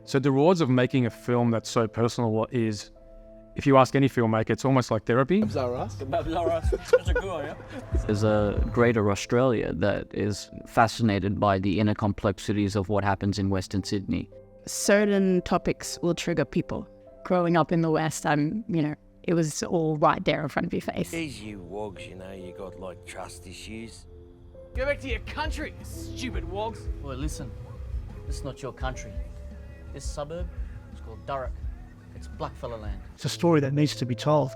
So the rewards of making a film that's so personal is, if you ask any filmmaker, it's almost like therapy. There's a greater Australia that is fascinated by the inner complexities of what happens in Western Sydney. Certain topics will trigger people. Growing up in the West, it was all right there in front of your face. These you wogs, you got like trust issues. Go back to your country, stupid wogs. Well, listen, this is not your country. This suburb is called Durrock. It's blackfella land. It's a story that needs to be told.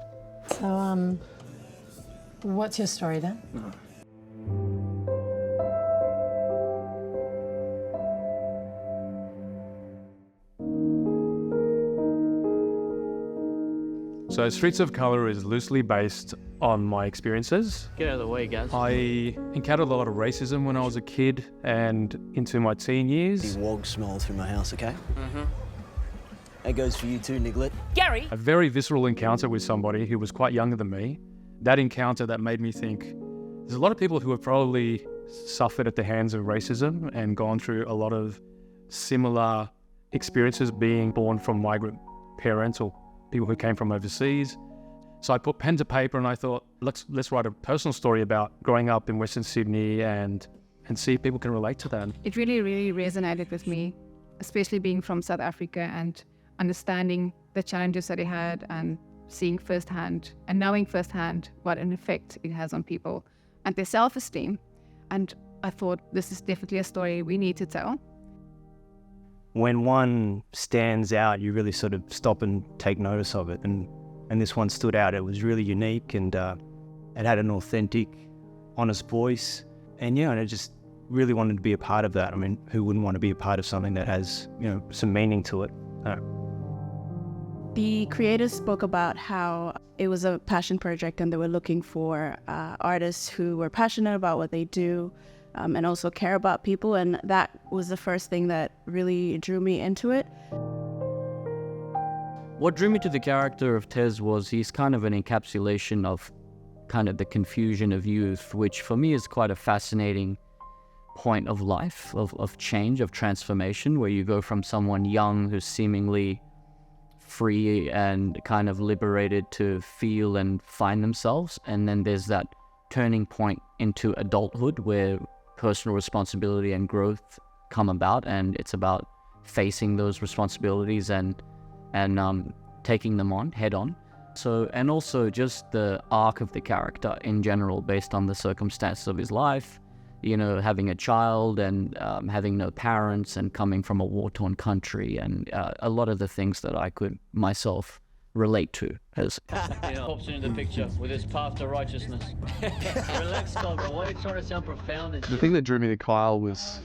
So, what's your story then? So Streetsofcolour is loosely based on my experiences. Get out of the way, guys. I encountered a lot of racism when I was a kid and into my teen years. The wog smile through my house, okay? That goes for you too, Niglet. Gary! A very visceral encounter with somebody who was quite younger than me. That encounter that made me think, there's a lot of people who have probably suffered at the hands of racism and gone through a lot of similar experiences being born from migrant parents or people who came from overseas. So I put pen to paper and I thought, let's write a personal story about growing up in Western Sydney and see if people can relate to that. It really, really resonated with me, especially being from South Africa and understanding the challenges that he had and seeing firsthand and knowing firsthand what an effect it has on people and their self-esteem. And I thought, this is definitely a story we need to tell. When one stands out, you really sort of stop and take notice of it. And this one stood out. It was really unique and it had an authentic, honest voice. And I just really wanted to be a part of that. I mean, who wouldn't want to be a part of something that has, some meaning to it? The creators spoke about how it was a passion project and they were looking for artists who were passionate about what they do and also care about people. And that was the first thing that really drew me into it. What drew me to the character of Tez was he's kind of an encapsulation of kind of the confusion of youth, which for me is quite a fascinating point of life, of change, of transformation, where you go from someone young who's seemingly free and kind of liberated to feel and find themselves. And then there's that turning point into adulthood where personal responsibility and growth come about, and it's about facing those responsibilities and taking them on head on. So, and also just the arc of the character in general based on the circumstances of his life, having a child and having no parents and coming from a war-torn country, and a lot of the things that I could myself relate to. Pops into the picture with his path to righteousness. Relax, Doco. Why are you trying to sound profound and The thing that drew me to Kyle was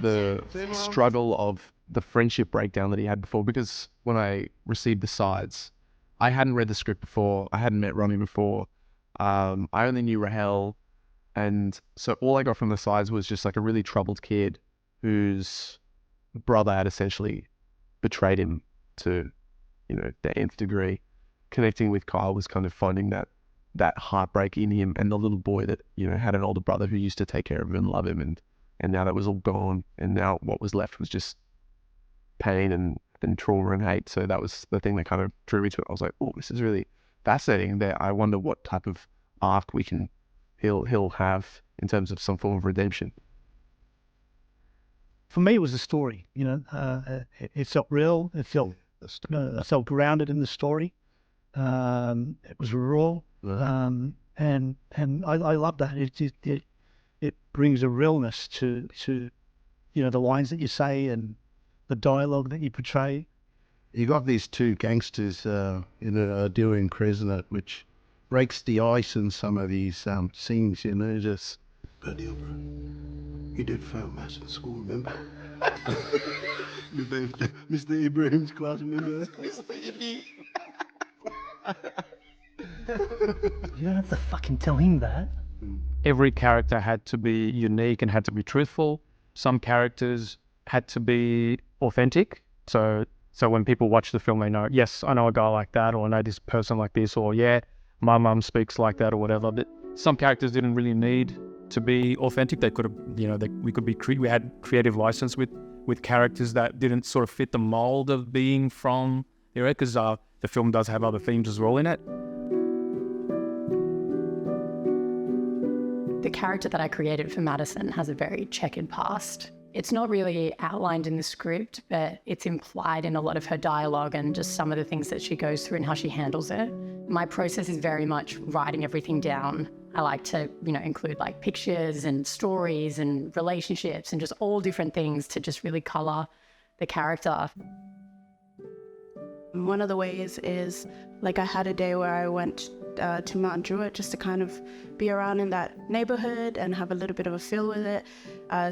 the struggle of the friendship breakdown that he had before, because when I received the sides, I hadn't read the script before, I hadn't met Ronnie before, I only knew Rahel, and so all I got from the sides was just like a really troubled kid whose brother had essentially betrayed him to the nth degree. Connecting with Kyle was kind of finding that heartbreak in him, and the little boy that had an older brother who used to take care of him and love him, and now that was all gone, and now what was left was just pain and trauma and hate. So that was the thing that kind of drew me to it. I was like, oh, this is really fascinating. There, I wonder what type of arc he'll have in terms of some form of redemption. For me, it was a story. It felt real. It felt I felt grounded in the story. It was raw, and I love that. It brings a realness to the lines that you say and the dialogue that you portray. You got these two gangsters, doing Crescent, which breaks the ice in some of these scenes. Just. But deal, bro. You did fail maths in school, remember? Mr. Ibrahim's class, remember? You don't have to fucking tell him that. Every character had to be unique and had to be truthful. Some characters had to be authentic. So when people watch the film, they know, yes, I know a guy like that, or I know this person like this, or yeah, my mum speaks like that, or whatever. But some characters didn't really need to be authentic. They could have, we had creative license with with characters that didn't sort of fit the mold of being from the area, because the film does have other themes as well in it. The character that I created for Madison has a very checkered past. It's not really outlined in the script, but it's implied in a lot of her dialogue and just some of the things that she goes through and how she handles it. My process is very much writing everything down. I like to, include like pictures and stories and relationships and just all different things to just really color the character. One of the ways is, like, I had a day where I went to Mount Druitt just to kind of be around in that neighborhood and have a little bit of a feel with it,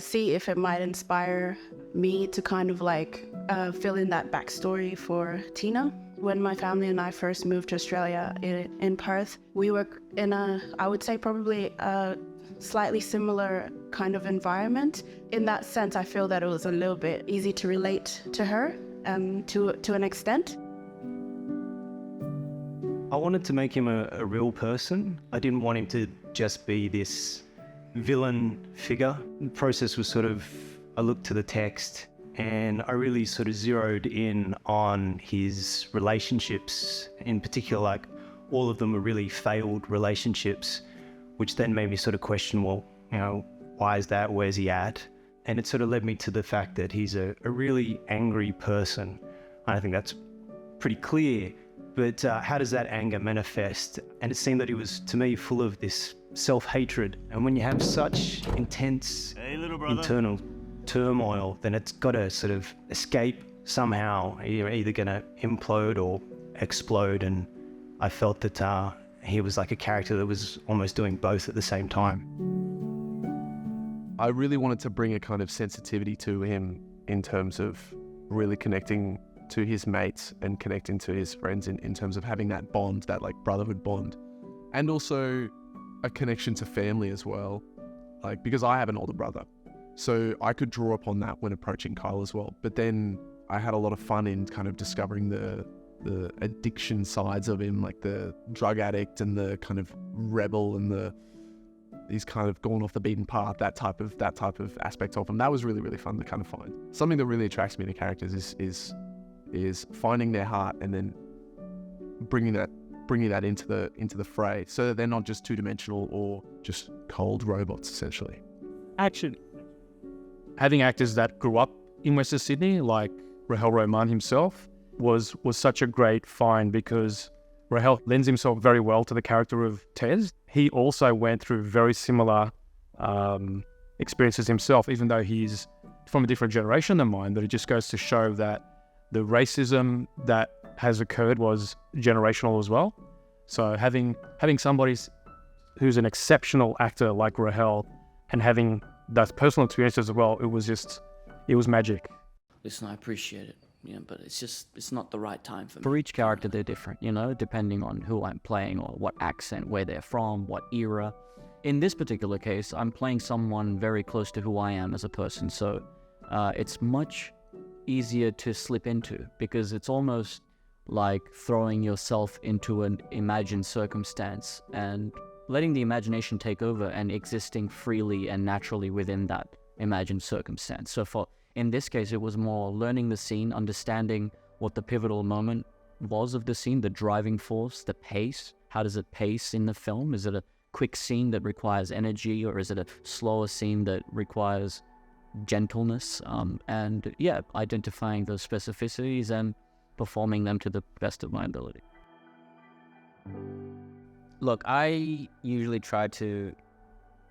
see if it might inspire me to kind of like fill in that backstory for Tina. When my family and I first moved to Australia in Perth, we were in I would say probably a slightly similar kind of environment. In that sense, I feel that it was a little bit easy to relate to her to an extent. I wanted to make him a real person. I didn't want him to just be this villain figure. The process was sort of, I looked to the text and I really sort of zeroed in on his relationships. In particular, like, all of them were really failed relationships, which then made me sort of question, well, why is that? Where's he at? And it sort of led me to the fact that he's a really angry person. I think that's pretty clear. But how does that anger manifest? And it seemed that he was, to me, full of this self-hatred. And when you have such intense internal turmoil, then it's got to sort of escape somehow. You're either going to implode or explode. And I felt that he was like a character that was almost doing both at the same time. I really wanted to bring a kind of sensitivity to him in terms of really connecting to his mates and connecting to his friends in terms of having that bond, that like brotherhood bond, and also a connection to family as well. Like, because I have an older brother, so I could draw upon that when approaching Kyle as well. But then I had a lot of fun in kind of discovering the addiction sides of him, like the drug addict and the kind of rebel and he's kind of gone off the beaten path, that type of aspect of him. That was really, really fun to kind of find. Something that really attracts me to characters is finding their heart and then bringing that into the fray, so that they're not just two-dimensional or just cold robots, essentially. Action. Having actors that grew up in Western Sydney, like Rahel Roman himself, was such a great find, because Rahel lends himself very well to the character of Tez. He also went through very similar experiences himself, even though he's from a different generation than mine. But it just goes to show that the racism that has occurred was generational as well. So having somebody who's an exceptional actor like Rahel and having that personal experience as well, it was magic. Listen, I appreciate it, but it's not the right time for me. For each character, they're different, depending on who I'm playing or what accent, where they're from, what era. In this particular case, I'm playing someone very close to who I am as a person, so it's much easier to slip into, because it's almost like throwing yourself into an imagined circumstance and letting the imagination take over and existing freely and naturally within that imagined circumstance. So in this case, it was more learning the scene, understanding what the pivotal moment was of the scene, the driving force, the pace. How does it pace in the film? Is it a quick scene that requires energy, or is it a slower scene that requires gentleness, and identifying those specificities and performing them to the best of my ability. Look, I usually try to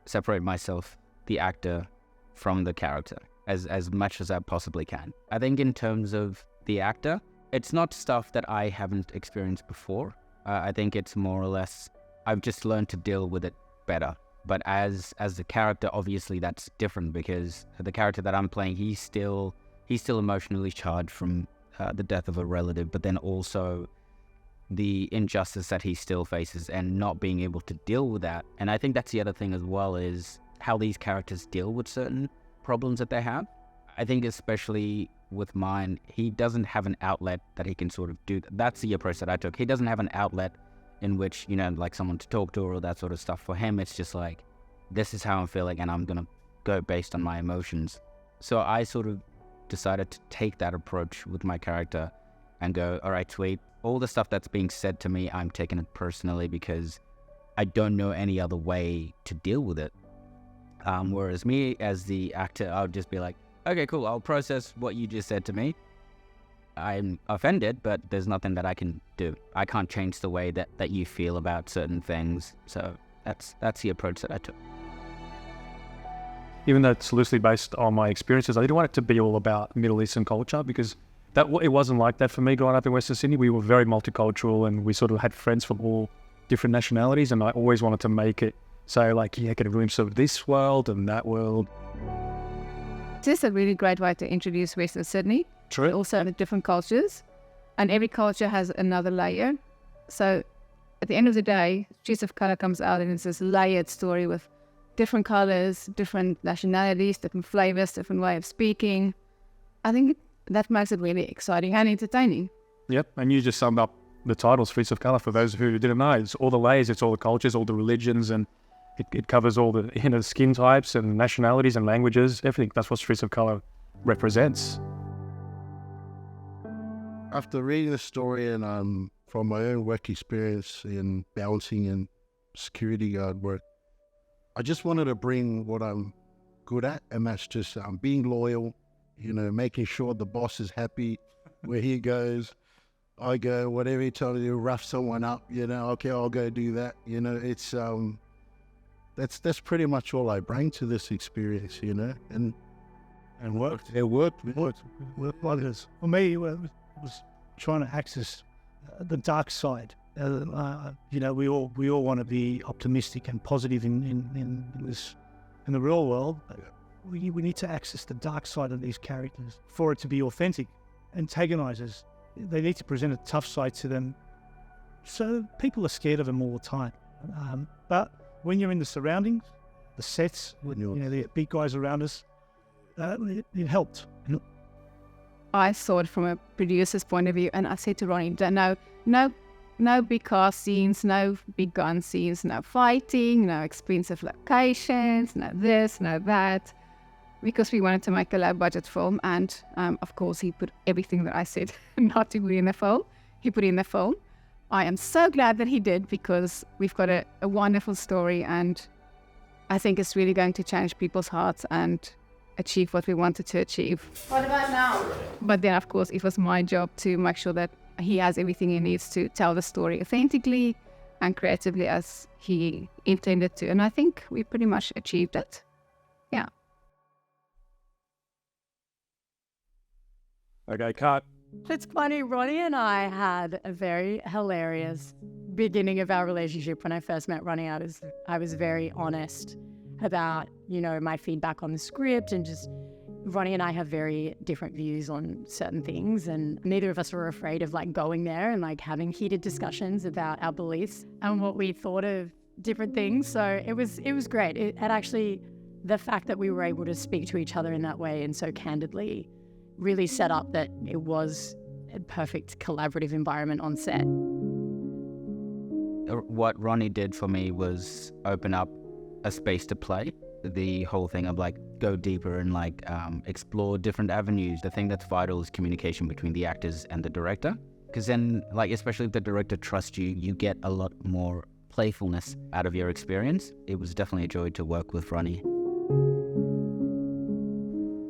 separate myself, the actor, from the character as much as I possibly can. I think in terms of the actor, it's not stuff that I haven't experienced before. I think it's more or less, I've just learned to deal with it better. But as the character, obviously that's different, because the character that I'm playing, he's still emotionally charged from the death of a relative, but then also the injustice that he still faces and not being able to deal with that. And I think that's the other thing as well, is how these characters deal with certain problems that they have. I think especially with mine, he doesn't have an outlet that he can sort of do. That's the approach that I took. He doesn't have an outlet in which, like someone to talk to or that sort of stuff. For him, it's just like, this is how I'm feeling and I'm going to go based on my emotions. So I sort of decided to take that approach with my character and go, all right, sweet, all the stuff that's being said to me, I'm taking it personally because I don't know any other way to deal with it. Whereas me as the actor, I would just be like, okay, cool, I'll process what you just said to me. I'm offended, but there's nothing that I can do. I can't change the way that you feel about certain things. So that's the approach that I took. Even though it's loosely based on my experiences, I didn't want it to be all about Middle Eastern culture because it wasn't like that for me growing up in Western Sydney. We were very multicultural and we sort of had friends from all different nationalities, and I always wanted to make it so like, yeah, get a glimpse of this world and that world. It's just a really great way to introduce Western Sydney. True. Also the different cultures, and every culture has another layer. So at the end of the day, Streetsofcolour comes out and it's this layered story with different colors, different nationalities, different flavors, different way of speaking. I think that makes it really exciting and entertaining. Yep, and you just summed up the title, Streetsofcolour, for those who didn't know. It's all the layers, it's all the cultures, all the religions, and it covers all the skin types and nationalities and languages, everything. That's what Streetsofcolour represents. After reading the story and from my own work experience in balancing and security guard work, I just wanted to bring what I'm good at, and that's just being loyal, making sure the boss is happy where he goes. I go, whatever he tells me to rough someone up, okay, I'll go do that. It's that's pretty much all I bring to this experience, and worked. It worked wonders. For me, it was trying to access the dark side. We all want to be optimistic and positive in the real world. We need to access the dark side of these characters for it to be authentic. Antagonizers, they need to present a tough side to them, so people are scared of them all the time. But when you're in the surroundings, the sets, with the big guys around us, it helped. I saw it from a producer's point of view, and I said to Ronnie, no big car scenes, no big gun scenes, no fighting, no expensive locations, no this, no that, because we wanted to make a low-budget film. And of course, he put everything that I said not to put in the film. He put in the film. I am so glad that he did, because we've got a wonderful story, and I think it's really going to change people's hearts and achieve what we wanted to achieve. What about now? But then, of course, it was my job to make sure that he has everything he needs to tell the story authentically and creatively as he intended to. And I think we pretty much achieved it. Yeah. Okay, cut. It's funny, Ronnie and I had a very hilarious beginning of our relationship. When I first met Ronnie, I was very honest about, my feedback on the script, and just Ronnie and I have very different views on certain things, and neither of us were afraid of going there and having heated discussions about our beliefs and what we thought of different things. So it was great. It actually, the fact that we were able to speak to each other in that way and so candidly really set up that it was a perfect collaborative environment on set. What Ronnie did for me was open up a space to play. The whole thing of go deeper and explore different avenues. The thing that's vital is communication between the actors and the director, because then especially if the director trusts you, you get a lot more playfulness out of your experience. It was definitely a joy to work with Ronnie.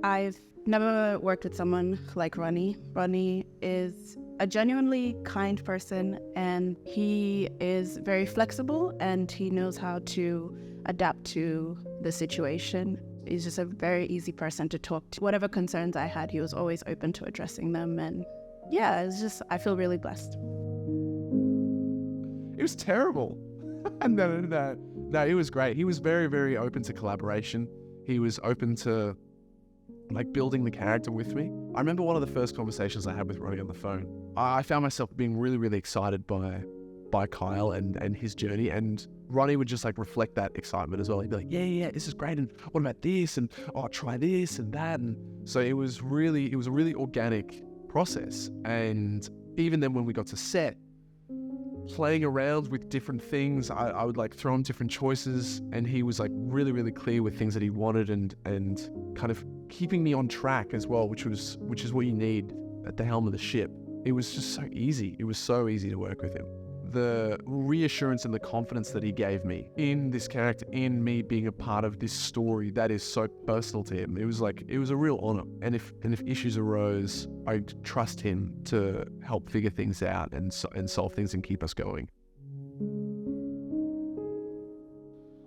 I've never worked with someone like Ronnie. Ronnie is a genuinely kind person, and he is very flexible, and he knows how to adapt to the situation. He's just a very easy person to talk to. Whatever concerns I had, he was always open to addressing them. And yeah, I feel really blessed. It was terrible. No, he was great. He was very, very open to collaboration. He was open to building the character with me. I remember one of the first conversations I had with Ronnie on the phone. I found myself being really, really excited by Kyle and his journey, and Ronnie would just reflect that excitement as well. He'd be like, yeah, this is great, and what about this, and try this and that. And so it was a really organic process. And even then when we got to set, playing around with different things. I would like throw him different choices, and he was like really, really clear with things that he wanted and kind of keeping me on track as well, which is what you need at the helm of the ship. It was just so easy. It was so easy to work with him. The reassurance and the confidence that he gave me in this character, in me being a part of this story that is so personal to him, it was a real honor. And if issues arose, I'd trust him to help figure things out and solve things and keep us going.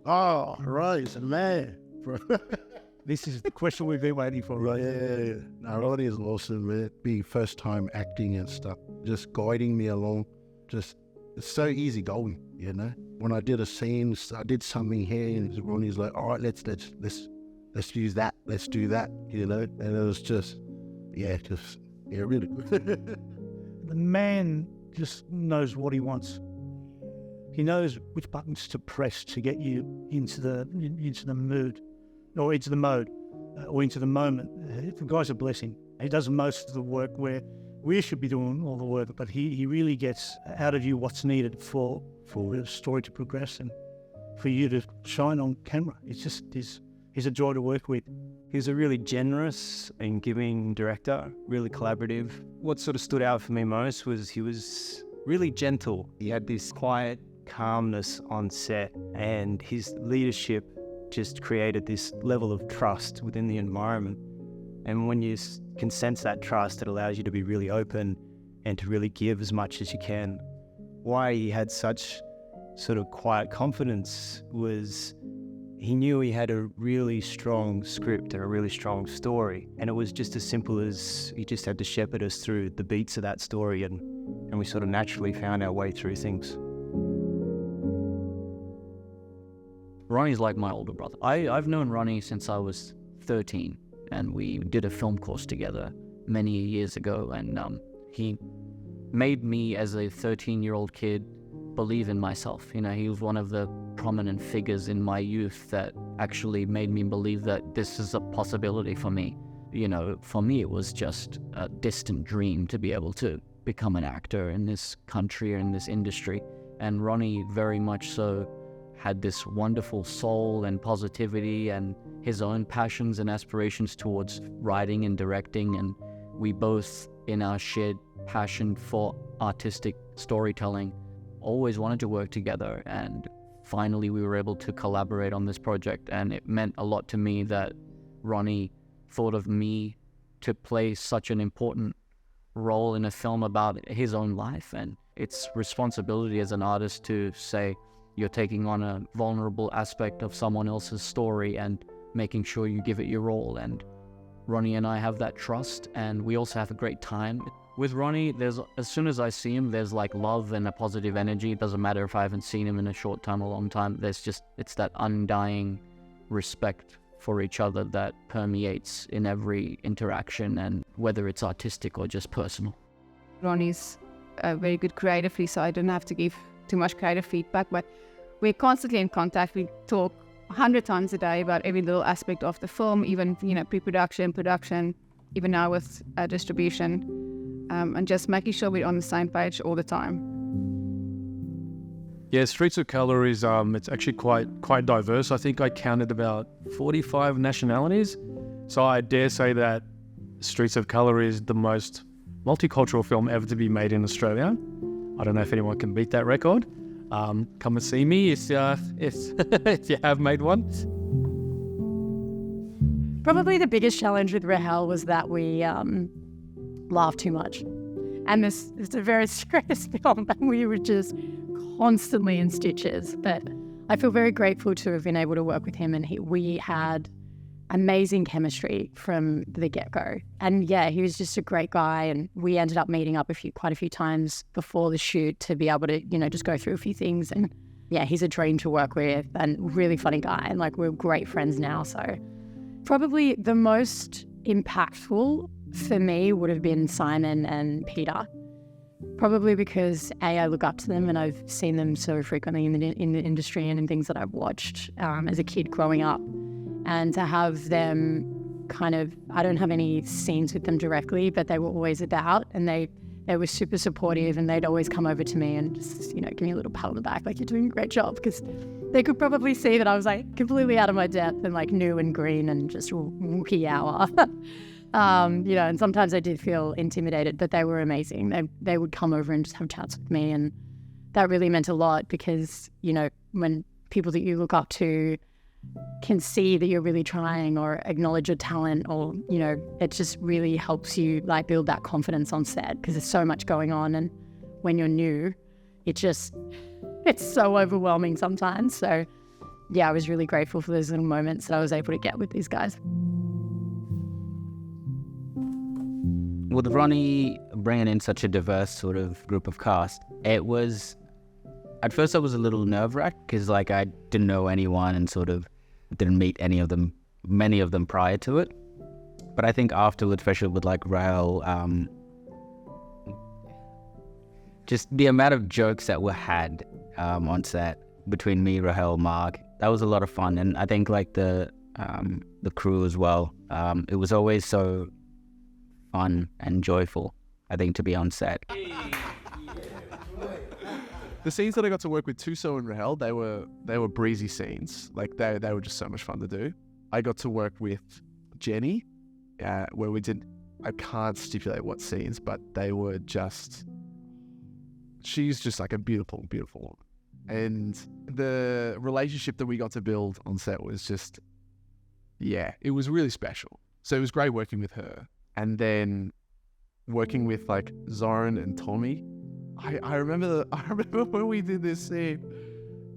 Oh, right, man. This is the question we've been waiting for. Right, yeah. No, Ronnie is awesome, man. Being first time acting and stuff, just guiding me along, it's so easy going, you know. When I did a scene, I did something here, and Ronnie's like, "All right, let's use that, let's do that," you know. And it was just really good. The man just knows what he wants. He knows which buttons to press to get you into the mood, or into the mode, or into the moment. The guy's a blessing. He does most of the work where we should be doing all the work, but he really gets out of you what's needed for the story to progress and for you to shine on camera. He's a joy to work with. He's a really generous and giving director, really collaborative. What sort of stood out for me most was he was really gentle. He had this quiet calmness on set, and his leadership just created this level of trust within the environment. And when you can sense that trust, it allows you to be really open and to really give as much as you can. Why he had such sort of quiet confidence was he knew he had a really strong script and a really strong story. And it was just as simple as he just had to shepherd us through the beats of that story, and we sort of naturally found our way through things. Ronnie's like my older brother. I've known Ronnie since I was 13. And we did a film course together many years ago, and he made me, as a 13-year-old kid, believe in myself. You know, he was one of the prominent figures in my youth that actually made me believe that this is a possibility for me. You know, for me, it was just a distant dream to be able to become an actor in this country or in this industry. And Ronnie very much so had this wonderful soul and positivity and his own passions and aspirations towards writing and directing, and we both, in our shared passion for artistic storytelling, always wanted to work together. And finally we were able to collaborate on this project, and it meant a lot to me that Ronnie thought of me to play such an important role in a film about his own life. And it's responsibility as an artist to say you're taking on a vulnerable aspect of someone else's story and making sure you give it your all. And Ronnie and I have that trust, and we also have a great time. With Ronnie, as soon as I see him, there's like love and a positive energy. It doesn't matter if I haven't seen him in a short time or long time. It's that undying respect for each other that permeates in every interaction, and whether it's artistic or just personal. Ronnie's very good creatively, so I don't have to give too much creative feedback, but we're constantly in contact. We talk 100 times a day about every little aspect of the film, even pre-production, production, even now with distribution, and just making sure we're on the same page all the time. Yeah, Streetsofcolour is it's actually quite diverse. I think I counted about 45 nationalities, so I dare say that Streetsofcolour is the most multicultural film ever to be made in Australia. I don't know if anyone can beat that record. Come and see me if you have made one. Probably the biggest challenge with Rahel was that we laughed too much. And it's a very serious film, and we were just constantly in stitches. But I feel very grateful to have been able to work with him, and we had amazing chemistry from the get-go. And yeah, he was just a great guy, and we ended up meeting up quite a few times before the shoot to be able to, just go through a few things. And yeah, he's a dream to work with and really funny guy, and like we're great friends now. So probably the most impactful for me would have been Simon and Peter. Probably because I look up to them, and I've seen them so frequently in the industry and in things that I've watched as a kid growing up. And to have them I don't have any scenes with them directly, but they were always about, and they they were super supportive, and they'd always come over to me and just, give me a little pat on the back, like, you're doing a great job, because they could probably see that I was like completely out of my depth and like new and green and just wookie hour. And sometimes I did feel intimidated, but they were amazing. They would come over and just have chats with me, and that really meant a lot, because, when people that you look up to can see that you're really trying or acknowledge your talent, or, it just really helps you like build that confidence on set, because there's so much going on, and when you're new, it's so overwhelming sometimes. So yeah, I was really grateful for those little moments that I was able to get with these guys. With Ronnie bringing in such a diverse sort of group of cast, it was, at first I was a little nerve-wracked, because like I didn't know anyone and sort of didn't meet many of them prior to it. But I think afterwards, especially with like Rael, just the amount of jokes that were had on set between me, Rahel, Mark, that was a lot of fun. And I think like the crew as well, it was always so fun and joyful, I think, to be on set. The scenes that I got to work with Tuso and Rahel, they were breezy scenes. Like they were just so much fun to do. I got to work with Jenny, where we did, I can't stipulate what scenes, but they were just, she's just like a beautiful, beautiful woman. And the relationship that we got to build on set was just, it was really special. So it was great working with her. And then working with like Zoran and Tommy, I remember when we did this scene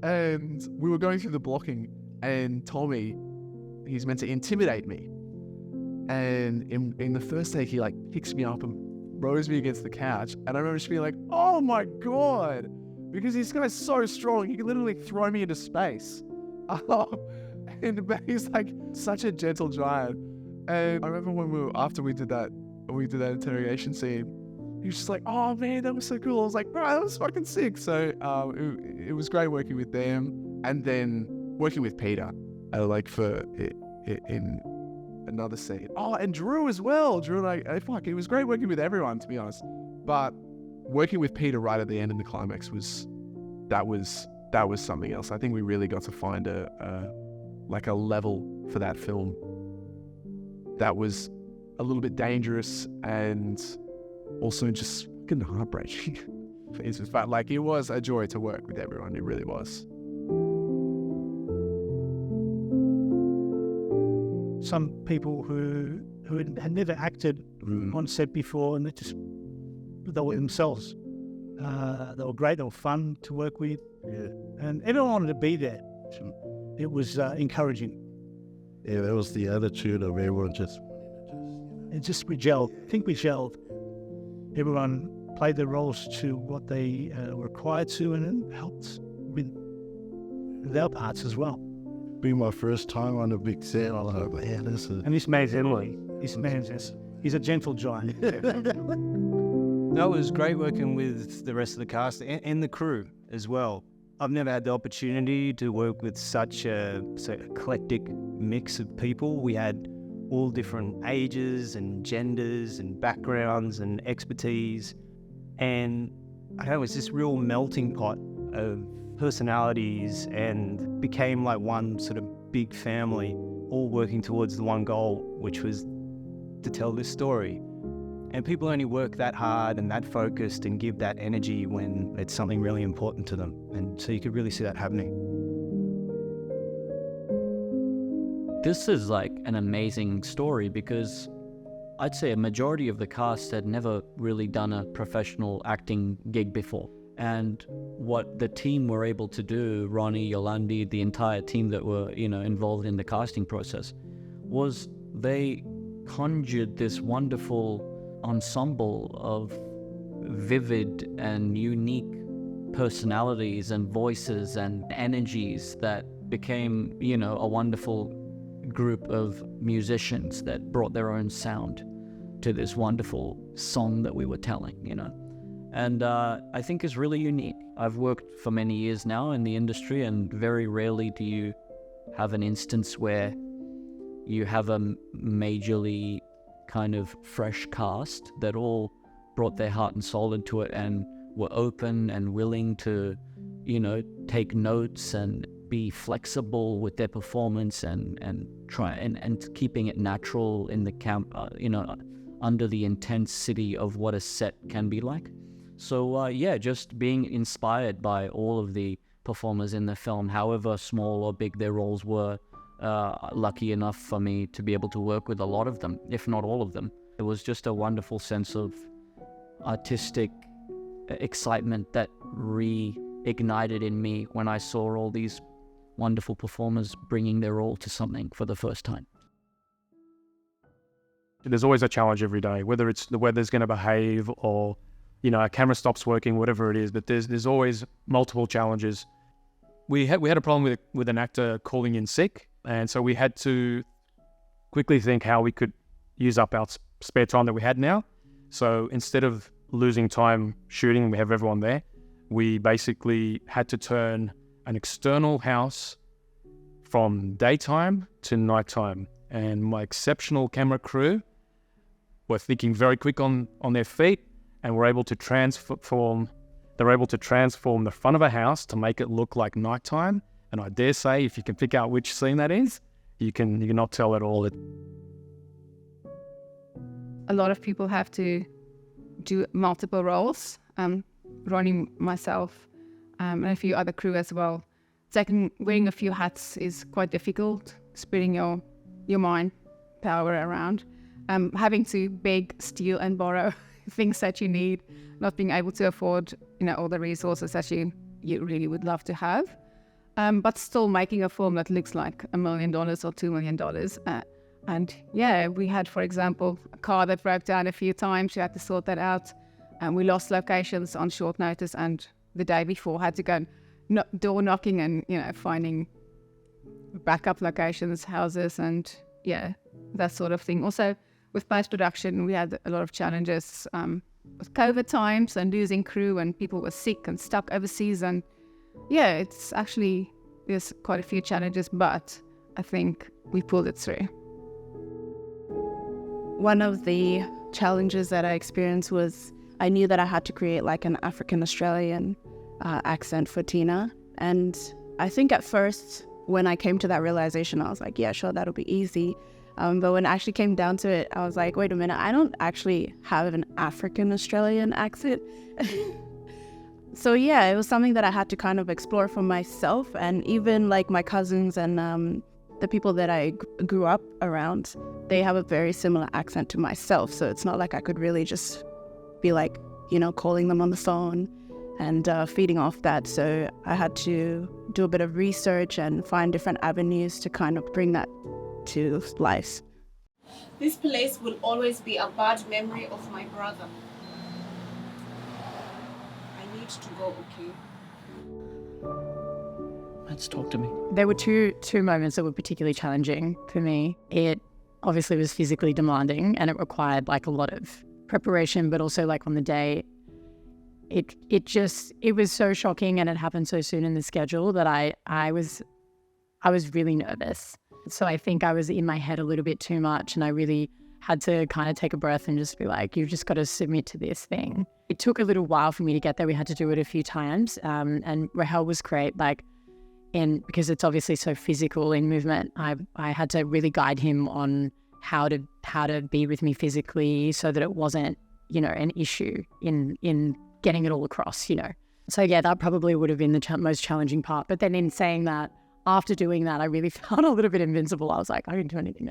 and we were going through the blocking, and Tommy, he's meant to intimidate me. And in the first take, he like picks me up and rows me against the couch. And I remember just being like, oh my God, because this guy's so strong, he can literally throw me into space. And he's like such a gentle giant. And I remember after we did that interrogation scene, he was just like, oh man, that was so cool. I was like, bro, that was fucking sick. So it was great working with them, and then working with Peter, in another scene. Oh, and Drew as well. Drew and it was great working with everyone, to be honest. But working with Peter right at the end in the climax was something else. I think we really got to find a level for that film that was a little bit dangerous and also just fucking heartbreaking. But like, it was a joy to work with everyone. It really was. Some people who had never acted on set before, and they were themselves. They were great. They were fun to work with, and everyone wanted to be there. It was encouraging. Yeah, that was the attitude of everyone. We gelled. I think we gelled. Everyone played their roles to what they were required to, and it helped with their parts as well. Being my first time on a big set, I was like, man, this is... And this man's Emily. He's a gentle giant. No, it was great working with the rest of the cast and the crew as well. I've never had the opportunity to work with such a eclectic mix of people. We had all different ages and genders and backgrounds and expertise. And I don't know, it was this real melting pot of personalities, and became like one sort of big family, all working towards the one goal, which was to tell this story. And people only work that hard and that focused and give that energy when it's something really important to them. And so you could really see that happening. This is like an amazing story, because I'd say a majority of the cast had never really done a professional acting gig before. And what the team were able to do, Ronnie, Yolandi, the entire team that were, involved in the casting process, was they conjured this wondeful ensemble of vivid and unique personalities and voices and energies that became, a wonderful group of musicians that brought their own sound to this wonderful song that we were telling, And I think it's really unique. I've worked for many years now in the industry, and very rarely do you have an instance where you have a majorly kind of fresh cast that all brought their heart and soul into it and were open and willing to, take notes and be flexible with their performance and try and keeping it natural in the camp, under the intensity of what a set can be like. So just being inspired by all of the performers in the film, however small or big their roles were. Lucky enough for me to be able to work with a lot of them, if not all of them. It was just a wonderful sense of artistic excitement that reignited in me when I saw all these wonderful performers bringing their all to something for the first time. There's always a challenge every day, whether it's the weather's going to behave or, a camera stops working, whatever it is, but there's always multiple challenges. We had a problem with an actor calling in sick, and so we had to quickly think how we could use up our spare time that we had now. So instead of losing time shooting, we have everyone there, we basically had to turn an external house from daytime to nighttime. And my exceptional camera crew were thinking very quick on their feet, and were able to transform the front of a house to make it look like nighttime. And I dare say, if you can pick out which scene that is, you cannot tell at all. A lot of people have to do multiple roles. Ronnie, myself, and a few other crew as well. Wearing a few hats is quite difficult, spreading your mind power around. Having to beg, steal and borrow things that you need, not being able to afford, all the resources that you really would love to have, but still making a film that looks like $1 million or $2 million. And we had, for example, a car that broke down a few times. You had to sort that out. And we lost locations on short notice, and the day before had to go door knocking and, finding backup locations, houses, and that sort of thing. Also, with post-production, we had a lot of challenges with COVID times and losing crew, and people were sick and stuck overseas. And there's quite a few challenges, but I think we pulled it through. One of the challenges that I experienced was I knew that I had to create like an African Australian accent for Tina. And I think at first, when I came to that realization, I was like, yeah, sure, that'll be easy. But when it actually came down to it, I was like, wait a minute, I don't actually have an African Australian accent. So it was something that I had to kind of explore for myself. And even like my cousins and the people that I grew up around, they have a very similar accent to myself. So it's not like I could really just be like, calling them on the phone and feeding off that. So I had to do a bit of research and find different avenues to kind of bring that to life. This place will always be a bad memory of my brother. I need to go, okay? Let's talk to me. There were two moments that were particularly challenging for me. It obviously was physically demanding, and it required like a lot of preparation, but also like on the day, it was so shocking, and it happened so soon in the schedule that I was really nervous. So I think I was in my head a little bit too much, and I really had to kind of take a breath and just be like, you've just got to submit to this thing. It took a little while for me to get there. We had to do it a few times, and Rahel was great, because it's obviously so physical in movement. I had to really guide him on how to be with me physically so that it wasn't, an issue in getting it all across, So that probably would have been the most challenging part. But then in saying that, after doing that, I really felt a little bit invincible. I was like, I can do anything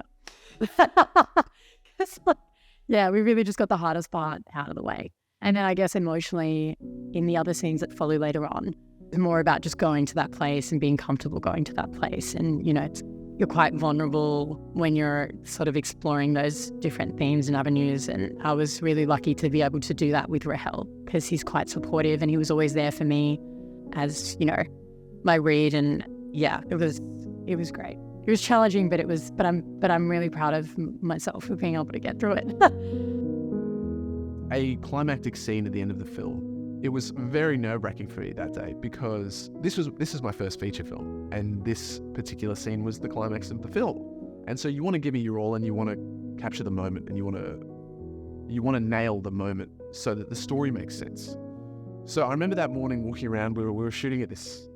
now. We really just got the hardest part out of the way. And then I guess emotionally, in the other scenes that follow later on, it's more about just going to that place and being comfortable going to that place. And, you're quite vulnerable when you're sort of exploring those different themes and avenues. And I was really lucky to be able to do that with Rahel, because he's quite supportive and he was always there for me as, my read. And it was great. It was challenging, but I'm really proud of myself for being able to get through it. A climactic scene at the end of the film. It was very nerve-wracking for me that day, because this is my first feature film, and this particular scene was the climax of the film. And so you want to give me your all, and you want to capture the moment, and you want to you want to nail the moment so that the story makes sense. So I remember that morning walking around, we were shooting at this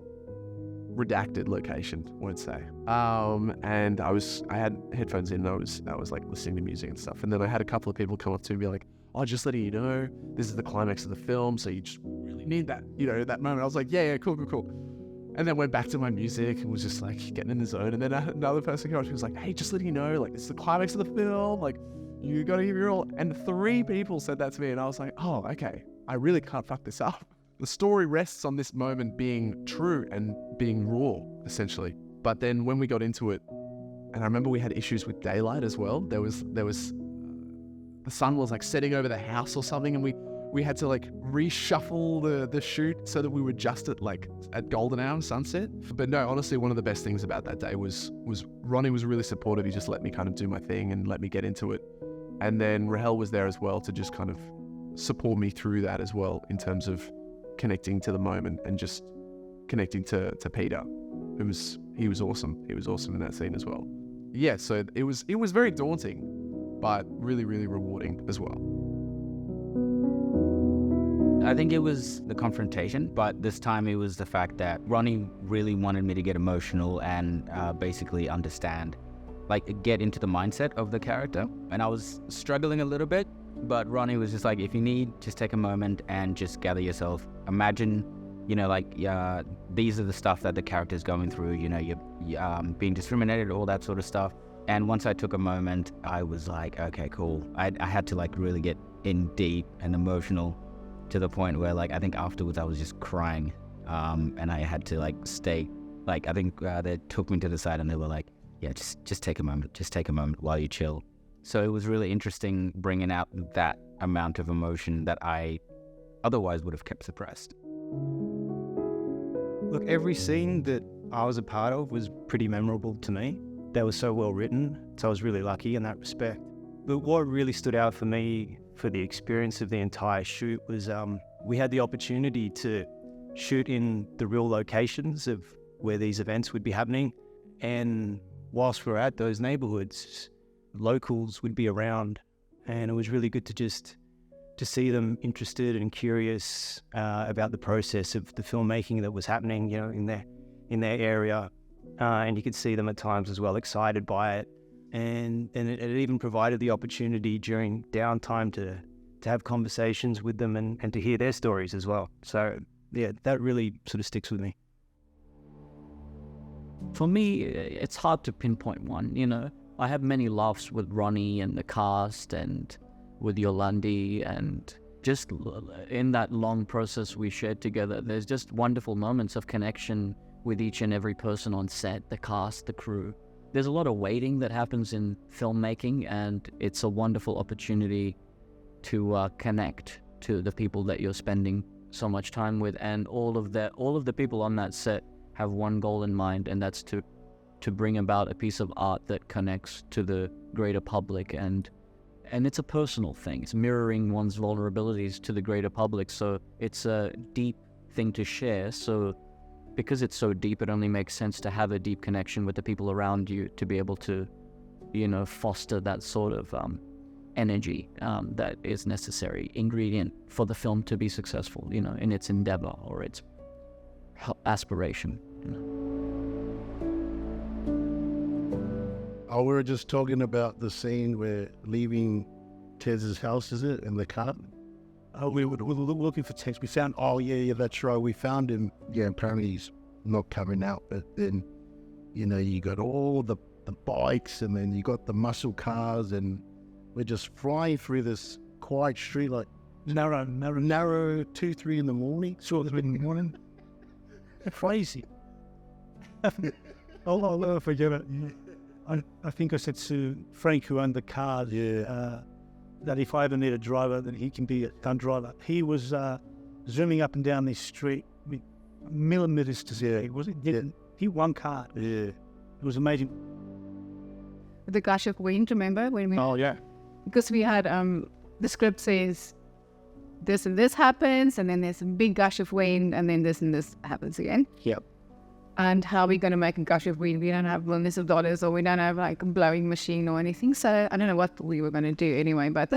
redacted location, won't say. And I had headphones in and I was like listening to music and stuff. And then I had a couple of people come up to me and be like, "Oh, just letting you know, this is the climax of the film, so you just really need that, that moment." I was like, yeah, cool. And then went back to my music and was just like getting in the zone. And then another person came up to me and was like, "Hey, just letting you know, like, this is the climax of the film, like, you gotta give your all." And 3 people said that to me, and I was like, oh, okay, I really can't fuck this up. The story rests on this moment being true and being raw, essentially. But then when we got into it, and I remember we had issues with daylight as well. There was the sun was like setting over the house or something, and we had to like reshuffle the shoot so that we would just at golden hour and sunset. But no, honestly, one of the best things about that day was Ronnie was really supportive. He just let me kind of do my thing and let me get into it. And then Rahel was there as well to just kind of support me through that as well, in terms of connecting to the moment and just connecting to Peter. He was awesome. He was awesome in that scene as well. Yeah, so it was very daunting, but really, really rewarding as well. I think it was the confrontation, but this time it was the fact that Ronnie really wanted me to get emotional and basically understand, like, get into the mindset of the character. And I was struggling a little bit, but Ronnie was just like, if you need, just take a moment and just gather yourself. Imagine, these are the stuff that the character's going through, you're being discriminated, all that sort of stuff. And once I took a moment, I was like, okay, cool. I had to like really get in deep and emotional to the point where like, I think afterwards I was just crying. And I had to like stay, like, I think they took me to the side and they were like, yeah, just take a moment while you chill. So it was really interesting bringing out that amount of emotion that I otherwise would have kept suppressed. Look, every scene that I was a part of was pretty memorable to me. They were so well written, so I was really lucky in that respect. But what really stood out for me for the experience of the entire shoot was we had the opportunity to shoot in the real locations of where these events would be happening. And whilst we're at those neighborhoods, locals would be around, and it was really good to see them interested and curious about the process of the filmmaking that was happening, in their area. And you could see them at times as well excited by it. And it even provided the opportunity during downtime to have conversations with them and to hear their stories as well. So yeah, that really sort of sticks with me. For me, it's hard to pinpoint one, I have many laughs with Ronnie and the cast and with Yolandi, and just in that long process we shared together, there's just wonderful moments of connection with each and every person on set, the cast, the crew. There's a lot of waiting that happens in filmmaking, and it's a wonderful opportunity to connect to the people that you're spending so much time with. And all of the people on that set have one goal in mind, and that's to bring about a piece of art that connects to the greater public. And it's a personal thing. It's mirroring one's vulnerabilities to the greater public. So it's a deep thing to share. So because it's so deep, it only makes sense to have a deep connection with the people around you to be able to, foster that sort of energy that is necessary ingredient for the film to be successful, in its endeavor or its aspiration. Oh, we were just talking about the scene where leaving Tez's house, is it, in the car? We were looking for Tez. We found, yeah, that's right. We found him. Yeah, apparently he's not coming out. But then, you got all the bikes, and then you got the muscle cars, and we're just flying through this quiet street, like narrow, 2, 3 in the morning, sort of in the morning. Crazy. I'll never forget it. I think I said to Frank, who owned the car, that if I ever need a driver, then he can be a stunt driver. He was zooming up and down this street with millimeters to speed, wasn't he? He won car. Yeah. It was amazing. The gush of wind, remember? When we, oh, yeah. Because we had, the script says, this and this happens, and then there's a big gush of wind, and then this and this happens again. Yep. And how are we going to make a gush of wind? We don't have millions of dollars, or we don't have like a blowing machine or anything. So I don't know what we were going to do anyway, but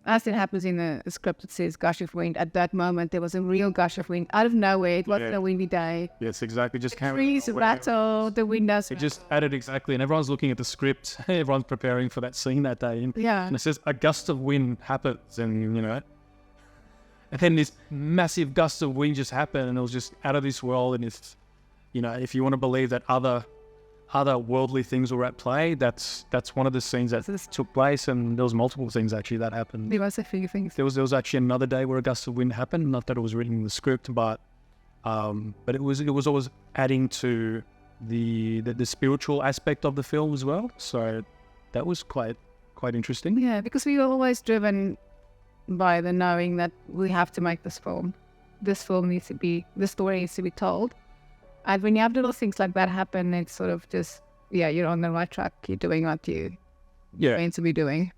As it happens in the script, it says gush of wind. At that moment, there was a real gush of wind out of nowhere. It wasn't a windy day. Yes, exactly. Just The trees rattle, the windows. It just added exactly, and everyone's looking at the script. Everyone's preparing for that scene that day. Yeah. And it says a gust of wind happens, and and then this massive gust of wind just happened, and it was just out of this world. And it's, if you want to believe that other worldly things were at play, that's one of the scenes that took place, and there was multiple things actually that happened. There was a few things. There was actually another day where a gust of wind happened. Not that it was written in the script, but it was always adding to the spiritual aspect of the film as well. So that was quite interesting. Yeah, because we were always driven by the knowing that we have to make this film. The story needs to be told. And when you have little things like that happen, it's sort of just, you're on the right track. You're doing what you're meant to be doing.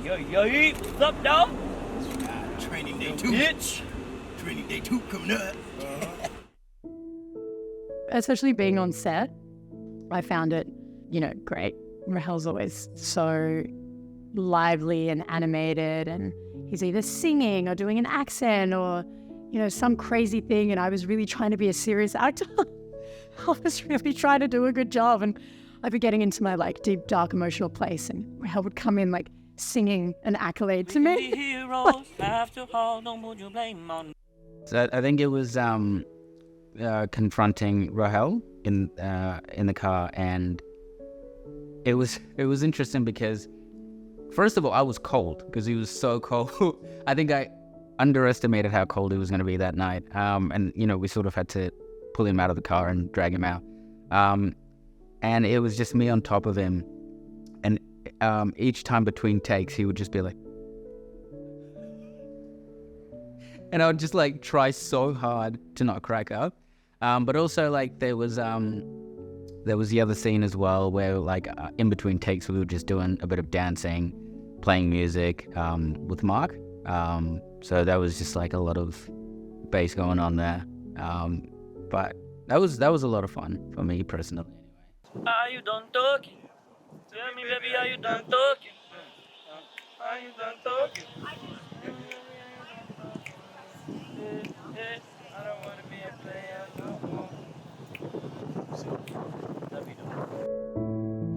Yo, what's up, dog? Training day 2. Bitch. Training day 2 coming up. Especially being on set, I found it, great. Rahel's always so lively and animated, and he's either singing or doing an accent or some crazy thing, and I was really trying to be a serious actor. I was really trying to do a good job, and I'd be getting into my deep, dark, emotional place, and Rahel would come in singing an accolade to me. So I think it was confronting Rahel in the car, and it was interesting because first of all I was cold because he was so cold. I think I underestimated how cold it was going to be that night. And we sort of had to pull him out of the car and drag him out. And it was just me on top of him. And each time between takes, he would just be like, and I would just try so hard to not crack up. But also there was the other scene as well where in between takes, we were just doing a bit of dancing, playing music with Mark. So that was just a lot of bass going on there. But that was a lot of fun for me personally. Are you done talking? Tell me, baby, are you done talking? Are you done talking? I don't want to be a player no more.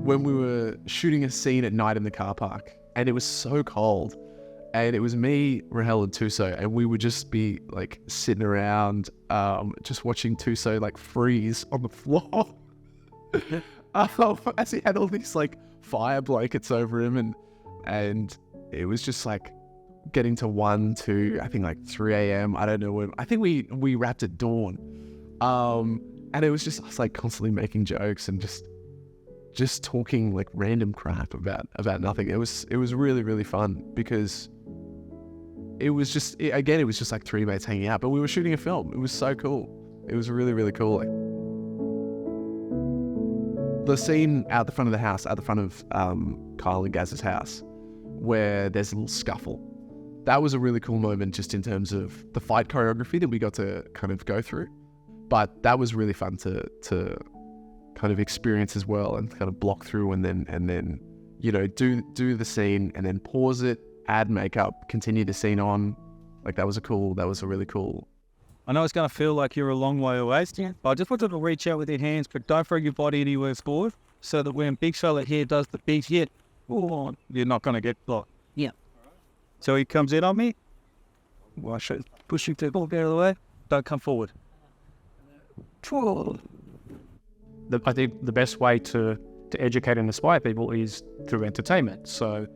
When we were shooting a scene at night in the car park, and it was so cold, and it was me, Rahel, and Tuso, and we would just be sitting around, just watching Tuso freeze on the floor. As he had all these fire blankets over him, and it was just getting to 1, 2, I think 3 a.m. I don't know when. I think we wrapped at dawn, and it was just us constantly making jokes and just talking random crap about nothing. It was really, really fun because it was just 3 mates hanging out, but we were shooting a film. It was so cool. It was really, really cool. The scene out the front of the house, out the front of Kyle and Gaz's house, where there's a little scuffle. That was a really cool moment just in terms of the fight choreography that we got to kind of go through. But that was really fun to kind of experience as well, and kind of block through and then do the scene and then pause it, add makeup, continue the scene on. That was a really cool. I know it's going to feel like you're a long way away, but I just wanted to reach out with your hands, but don't throw your body anywhere forward, so that when big fella here does the big hit, you're not going to get blocked. Yeah. So he comes in on me. Well, I should push you to the out of the way. Don't come forward. I think the best way to educate and inspire people is through entertainment. So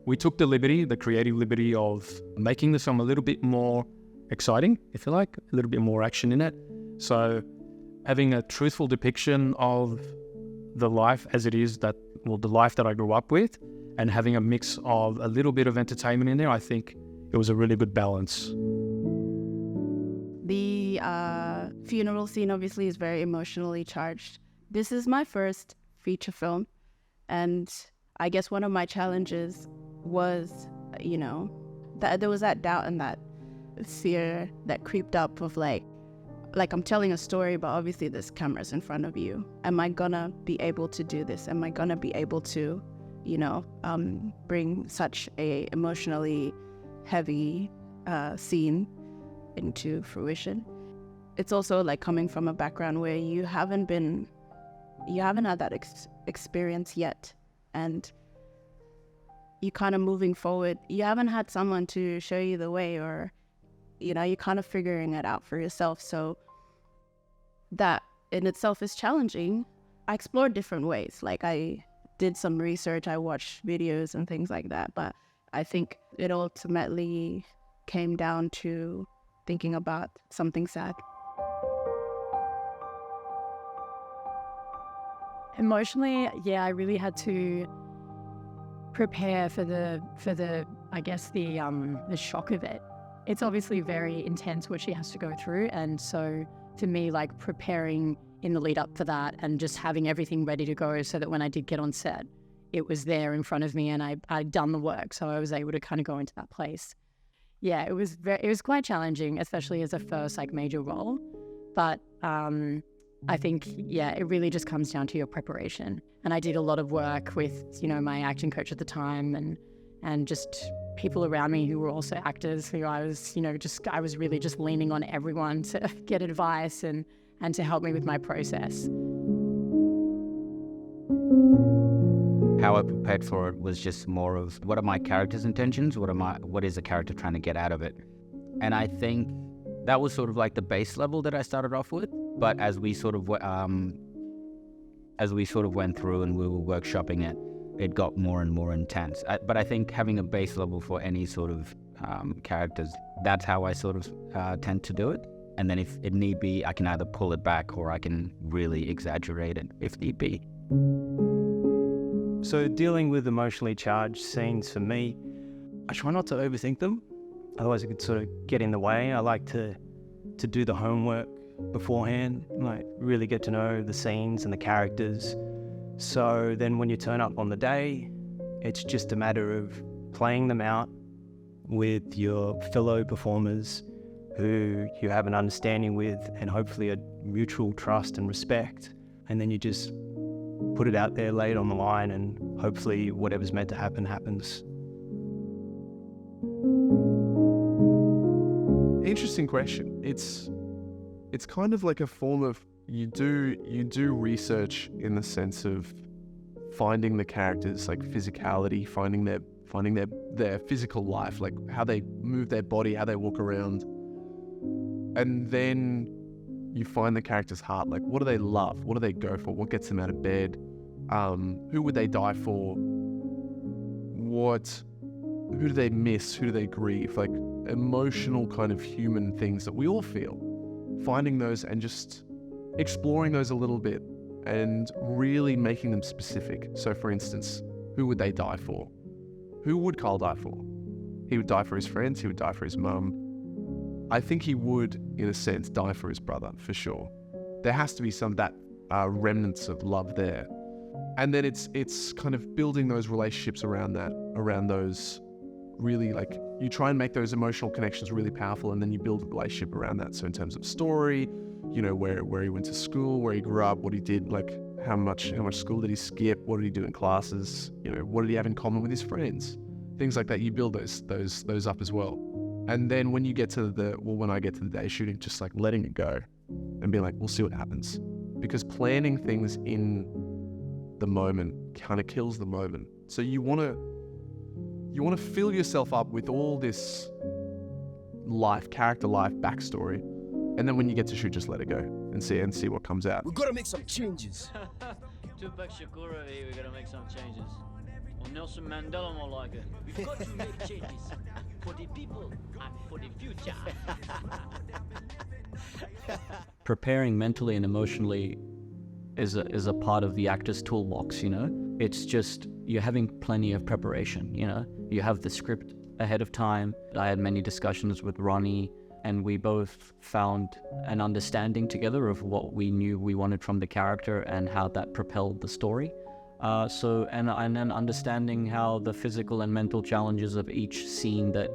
we took the creative liberty of making the film a little bit more exciting, if you like, a little bit more action in it. So having a truthful depiction of the life as it is, the life that I grew up with, and having a mix of a little bit of entertainment in there, I think it was a really good balance. The funeral scene obviously is very emotionally charged. This is my first feature film, and I guess one of my challenges was, that there was that doubt and that fear that creeped up of I'm telling a story, but obviously there's cameras in front of you. Am I gonna be able to do this? Am I gonna be able to bring such a emotionally heavy scene into fruition. It's also like coming from a background where you haven't had that experience yet, and you kind of moving forward, you haven't had someone to show you the way, or you're kind of figuring it out for yourself. So that in itself is challenging. I explored different ways. Like, I did some research, I watched videos and things like that, but I think it ultimately came down to thinking about something sad. Emotionally, yeah, I really had to prepare for the I guess the shock of it. It's obviously very intense what she has to go through, and so for me, like, preparing in the lead up for that and just having everything ready to go so that when I did get on set, it was there in front of me and I'd done the work, so I was able to kind of go into that place. Yeah, it was quite challenging, especially as a first like major role, but I think, yeah, it really just comes down to your preparation. And I did a lot of work with, my acting coach at the time and just people around me who were also actors, who I was, I was really just leaning on everyone to get advice and to help me with my process. How I prepared for it was just more of, what are my character's intentions? What is the character trying to get out of it? And I think that was sort of like the base level that I started off with. But as we sort of went through and we were workshopping it, it got more and more intense. But I think having a base level for any sort of characters, that's how I sort of tend to do it. And then if it need be, I can either pull it back or I can really exaggerate it if need be. So dealing with emotionally charged scenes for me, I try not to overthink them. Otherwise it could sort of get in the way. I like to do the homework beforehand, like really get to know the scenes and the characters. So then when you turn up on the day, it's just a matter of playing them out with your fellow performers who you have an understanding with and hopefully a mutual trust and respect. And then you just put it out there, lay it on the line, and hopefully whatever's meant to happen happens. Interesting question. It's kind of like a form of, you do research in the sense of finding the characters, like physicality, finding their physical life, like how they move their body, how they walk around. And then you find the character's heart, like what do they love? What do they go for? What gets them out of bed? Who would they die for? Who do they miss? Who do they grieve? Like emotional kind of human things that we all feel. Finding those and just exploring those a little bit and really making them specific. So for instance, who would they die for? Who would Carl die for? He would die for his friends, he would die for his mum. I think he would, in a sense, die for his brother, for sure. There has to be some of that remnants of love there. And then it's kind of building those relationships around that, around those really, like, you try and make those emotional connections really powerful, and then you build a relationship around that. So in terms of story, where he went to school, where he grew up, what he did, like how much school did he skip, what did he do in classes, what did he have in common with his friends, things like that. You build those up as well. And then when I get to the day shooting, just like letting it go and being like, we'll see what happens. Because planning things in the moment kind of kills the moment. So you want to fill yourself up with all this character life, backstory. And then when you get to shoot, just let it go and see what comes out. We've got to make some changes. Tupac Shakur over here, we gotta make some changes. Or Nelson Mandela more like it. We've got to make changes for the people and for the future. Preparing mentally and emotionally is a part of the actor's toolbox, It's just, you're having plenty of preparation, You have the script ahead of time. I had many discussions with Ronnie, and we both found an understanding together of what we knew we wanted from the character and how that propelled the story. And then understanding how the physical and mental challenges of each scene that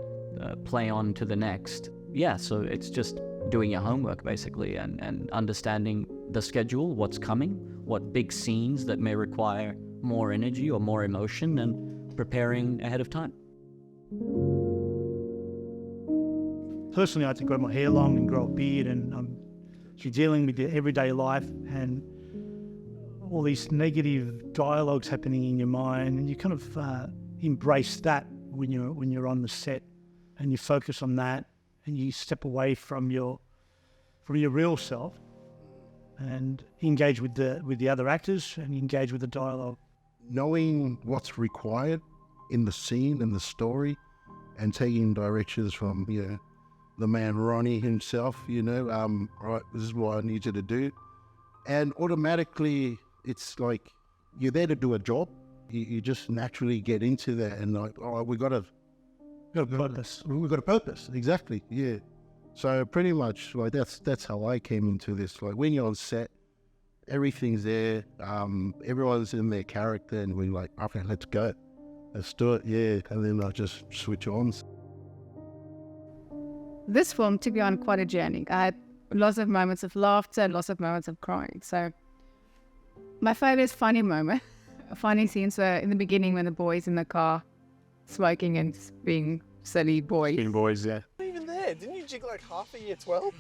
play on to the next. Yeah, so it's just doing your homework basically and understanding the schedule, what's coming, what big scenes that may require more energy or more emotion than preparing ahead of time. Personally, I had to grow my hair long and grow a beard, and you're dealing with your everyday life and all these negative dialogues happening in your mind, and you kind of embrace that when you're on the set, and you focus on that, and you step away from your real self and engage with the other actors and engage with the dialogue. Knowing what's required in the scene and the story, and taking directions from the man Ronnie himself. Right, this is what I need you to do, and automatically it's like you're there to do a job. You just naturally get into that, and like, oh, we got a purpose. We've got a purpose, exactly. Yeah. So pretty much like that's how I came into this. Like when you're on set, everything's there. Everyone's in their character, and we're like, okay, let's go, let's do it. Yeah, and then I just switch on. This film took me on quite a journey. I had lots of moments of laughter, lots of moments of crying. So my favorite funny scenes were in the beginning when the boys in the car smoking and being silly boys. Being boys, yeah. Even there, didn't you jig like half a year 12?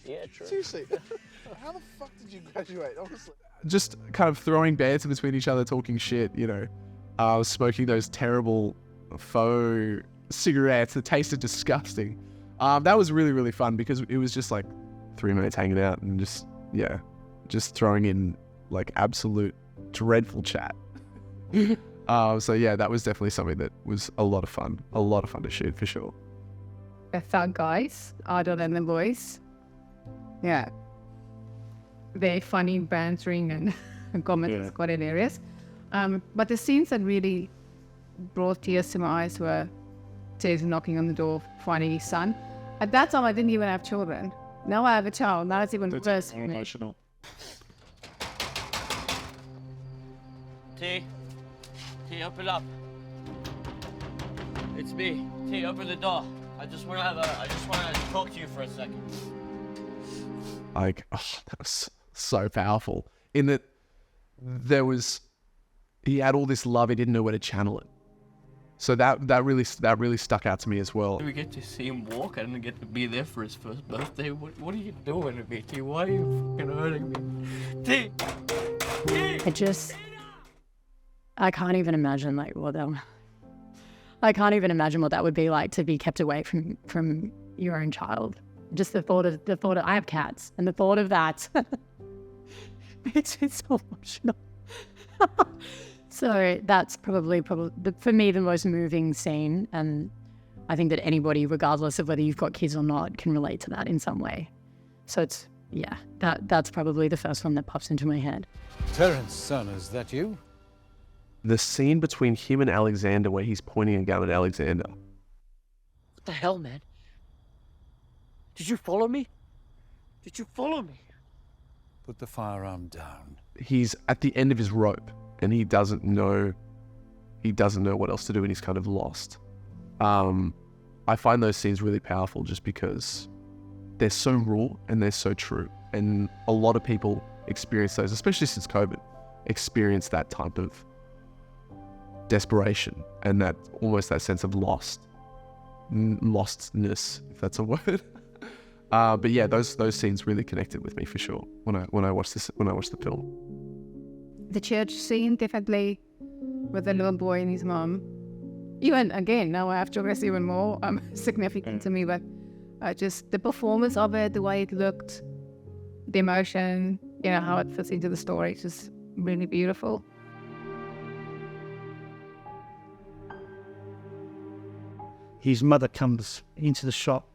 Yeah, true. Seriously, how the fuck did you graduate? Honestly. Just kind of throwing banter between each other, talking shit, smoking those terrible faux cigarettes that tasted disgusting. That was really, really fun because it was just like 3 minutes hanging out and just throwing in like absolute dreadful chat. So yeah, that was definitely something that was a lot of fun to shoot for sure. The thug guys, Ardor and the boys. Yeah. They're funny, bantering and comments quite hilarious. But the scenes that really brought tears to my eyes were Tez knocking on the door, finding his son. At that time, I didn't even have children. Now I have a child. Now it's even worse for me. Emotional. T, open up. It's me. T, open the door. I just want to talk to you for a second. Like, that was so powerful. In that he had all this love, he didn't know where to channel it. So that really stuck out to me as well. We get to see him walk. I didn't get to be there for his first birthday. What are you doing to me, T? Why are you fucking hurting me? T! I can't even imagine I can't even imagine what that would be like to be kept away from your own child. Just the thought of I have cats, and the thought of that makes me so emotional. So that's probably for me the most moving scene, and I think that anybody, regardless of whether you've got kids or not, can relate to that in some way. So that's probably the first one that pops into my head. Terence, son, is that you? The scene between him and Alexander where he's pointing a gun at Alexander. What the hell, man? Did you follow me? Did you follow me? Put the firearm down. He's at the end of his rope and he doesn't know what else to do and he's kind of lost. I find those scenes really powerful just because they're so raw and they're so true. And a lot of people experience those, especially since COVID, experience that type of desperation and that almost that sense of lostness, if that's a word. But yeah, those scenes really connected with me for sure when I watched the film. The church scene, definitely, with the little boy and his mom. Even again, now I have children, it's even more significant to me. But just the performance of it, the way it looked, the emotion, how it fits into the story, it's just really beautiful. His mother comes into the shop,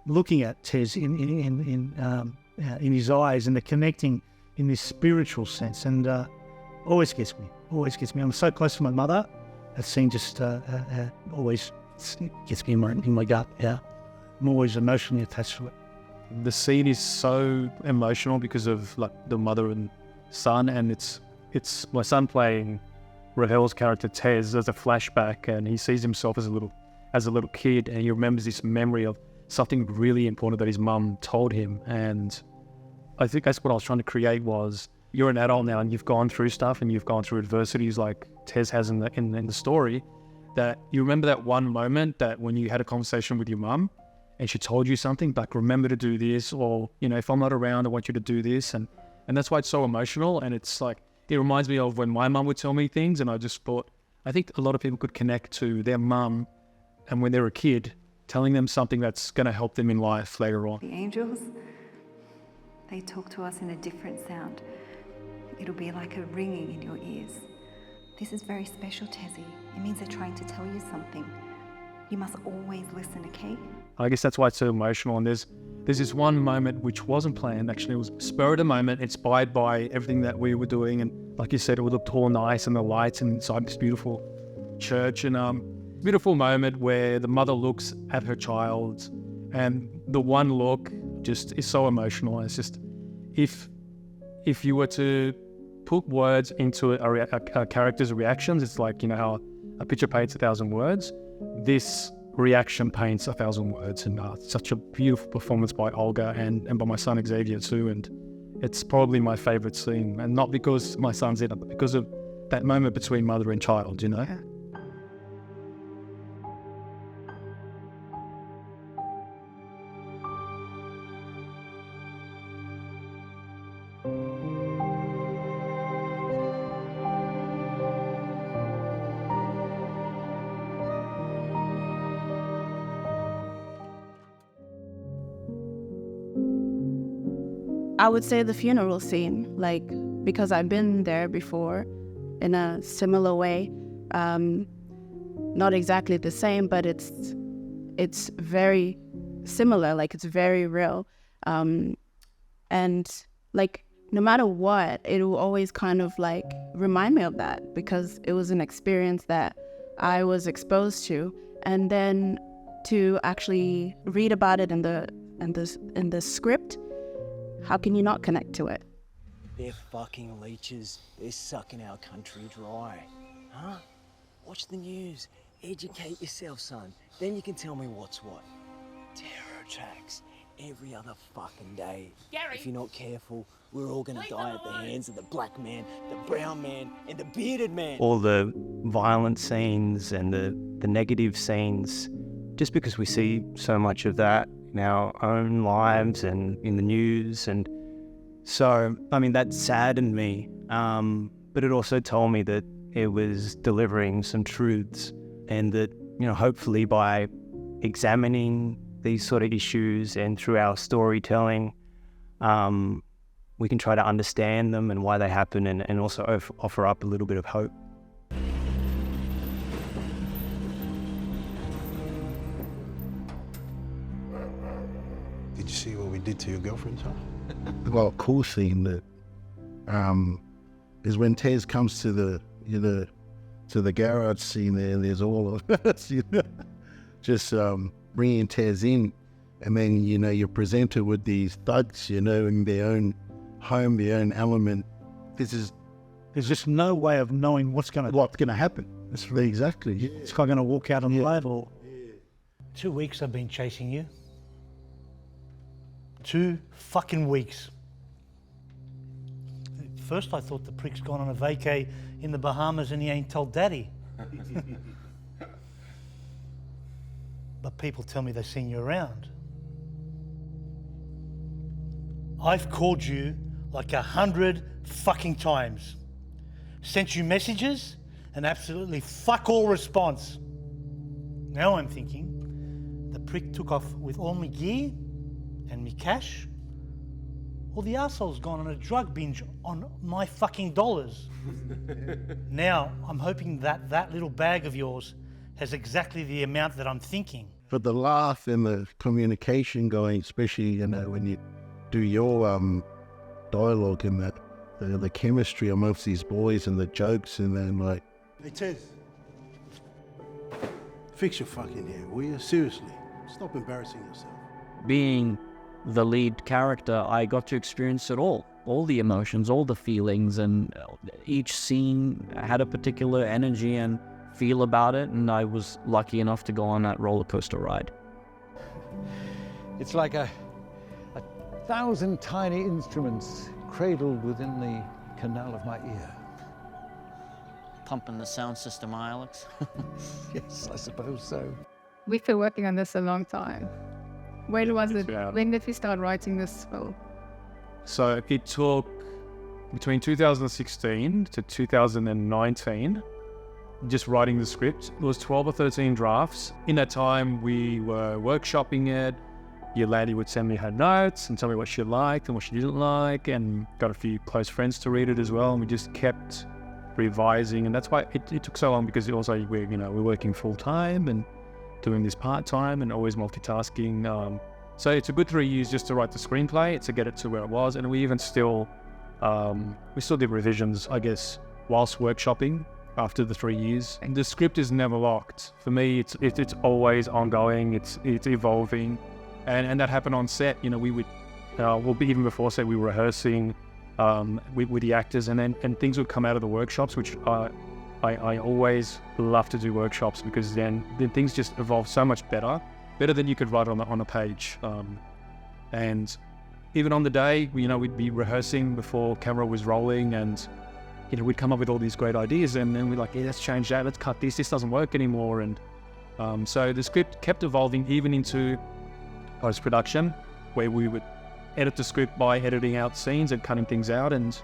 looking at Tez in his eyes, and they're connecting in this spiritual sense, and always gets me. I'm so close to my mother. That scene just always gets me in my gut. Yeah, I'm always emotionally attached to it. The scene is so emotional because of like the mother and son, and it's my son playing Rahel's character Tez as a flashback, and he sees himself as a little kid, and he remembers this memory of something really important that his mum told him. And I think that's what I was trying to create, was you're an adult now and you've gone through stuff and you've gone through adversities like Tez has in the story, that you remember that one moment that when you had a conversation with your mum and she told you something like, remember to do this, or, you know, if I'm not around, I want you to do this. And that's why it's so emotional. And it's like, it reminds me of when my mum would tell me things, and I just thought, I think a lot of people could connect to their mum and when they're a kid, telling them something that's going to help them in life later on. The angels, they talk to us in a different sound. It'll be like a ringing in your ears. This is very special, Tezzy. It means they're trying to tell you something. You must always listen, okay? I guess that's why it's so emotional. And there's this one moment which wasn't planned. Actually, it was a spur of the moment, inspired by everything that we were doing. And like you said, it would look all nice and the lights inside this beautiful church. And beautiful moment where the mother looks at her child, and the one look just is so emotional. It's just, if you were to put words into a character's reactions, it's like, you know how a picture paints 1,000 words. This reaction paints 1,000 words, and such a beautiful performance by Olga and by my son Xavier too. And it's probably my favorite scene, and not because my son's in it, but because of that moment between mother and child, you know. Yeah. I would say the funeral scene, like, because I've been there before in a similar way. Not exactly the same, but it's very similar, like it's very real. And like, no matter what, it will always kind of like remind me of that, because it was an experience that I was exposed to. And then to actually read about it in the script, how can you not connect to it? They're fucking leeches. They're sucking our country dry. Huh? Watch the news. Educate yourself, son. Then you can tell me what's what. Terror attacks every other fucking day. Gary. If you're not careful, we're all gonna die at the hands of the black man, the brown man, and the bearded man. All the violent scenes and the negative scenes, just because we see so much of that in our own lives and in the news. And so, I mean, that saddened me, but it also told me that it was delivering some truths, and that, you know, hopefully by examining these sort of issues and through our storytelling, we can try to understand them and why they happen, and also offer up a little bit of hope. Did you see what we did to your girlfriend, huh? Well, a cool scene that is when Tez comes to the garage scene there. There's all of us, you know, just bringing Tez in, and then, you know, you're presented with these thugs, you know, in their own home, their own element. There's just no way of knowing what's gonna happen. That's really exactly. Yeah. It's going to walk out on the level. Yeah. 2 weeks I've been chasing you. 2 fucking weeks. First I thought the prick's gone on a vacay in the Bahamas and he ain't told Daddy. But people tell me they've seen you around. I've called you like 100 fucking times. Sent you messages and absolutely fuck all response. Now I'm thinking the prick took off with all my gear and me cash, or the arsehole's gone on a drug binge on my fucking dollars. Now I'm hoping that little bag of yours has exactly the amount that I'm thinking. But the laugh and the communication going, especially, you know, when you do your dialogue and that, the chemistry amongst these boys and the jokes, and then like, hey Ted, fix your fucking hair, will you? Seriously, stop embarrassing yourself. Being the lead character, I got to experience it all the emotions, all the feelings, and each scene had a particular energy and feel about it, and I was lucky enough to go on that roller coaster ride. It's like a thousand tiny instruments cradled within the canal of my ear. Pumping the sound system, Alex. Yes, I suppose so. We've been working on this a long time. When was it? When did we start writing this film? So it took between 2016 to 2019, just writing the script. It was 12 or 13 drafts. In that time, we were workshopping it. Yolandi would send me her notes and tell me what she liked and what she didn't like, and got a few close friends to read it as well. And we just kept revising, and that's why it took so long, because also we're working full time and doing this part time and always multitasking. So it's a good 3 years just to write the screenplay, to get it to where it was, and we still did revisions, I guess, whilst workshopping after the 3 years. And the script is never locked. For me, it's always ongoing. It's evolving. And that happened on set. We would, even before set, we were rehearsing with the actors, and things would come out of the workshops, which I always love to do workshops, because then things just evolve so much better than you could write on a page. And even on the day, we'd be rehearsing before camera was rolling, and we'd come up with all these great ideas, and then we're like, yeah, let's change that, let's cut this doesn't work anymore. And so the script kept evolving even into post-production, where we would edit the script by editing out scenes and cutting things out. And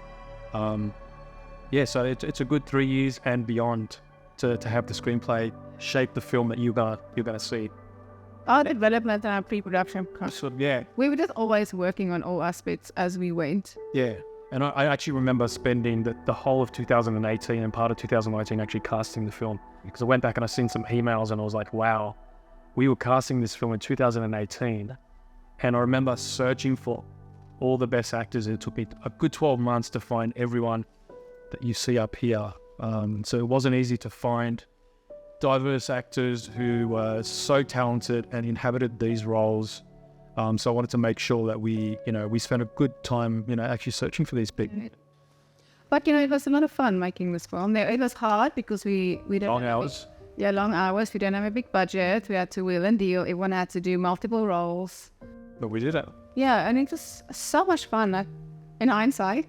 so it's a good 3 years and beyond to have the screenplay shape the film that you're gonna see. Our development and our pre-production process. So, yeah. We were just always working on all aspects as we went. Yeah. And I actually remember spending the whole of 2018 and part of 2019 actually casting the film, because I went back and I seen some emails and I was like, wow, we were casting this film in 2018. And I remember searching for all the best actors. It took me a good 12 months to find everyone that you see up here. So it wasn't easy to find diverse actors who were so talented and inhabited these roles. So I wanted to make sure that we spent a good time, actually searching for these people. But, it was a lot of fun making this film. It was hard because we don't long hours. Long hours. We don't have a big budget. We had to wheel and deal. Everyone had to do multiple roles. But we did it. Yeah, and it was so much fun. Like, in hindsight,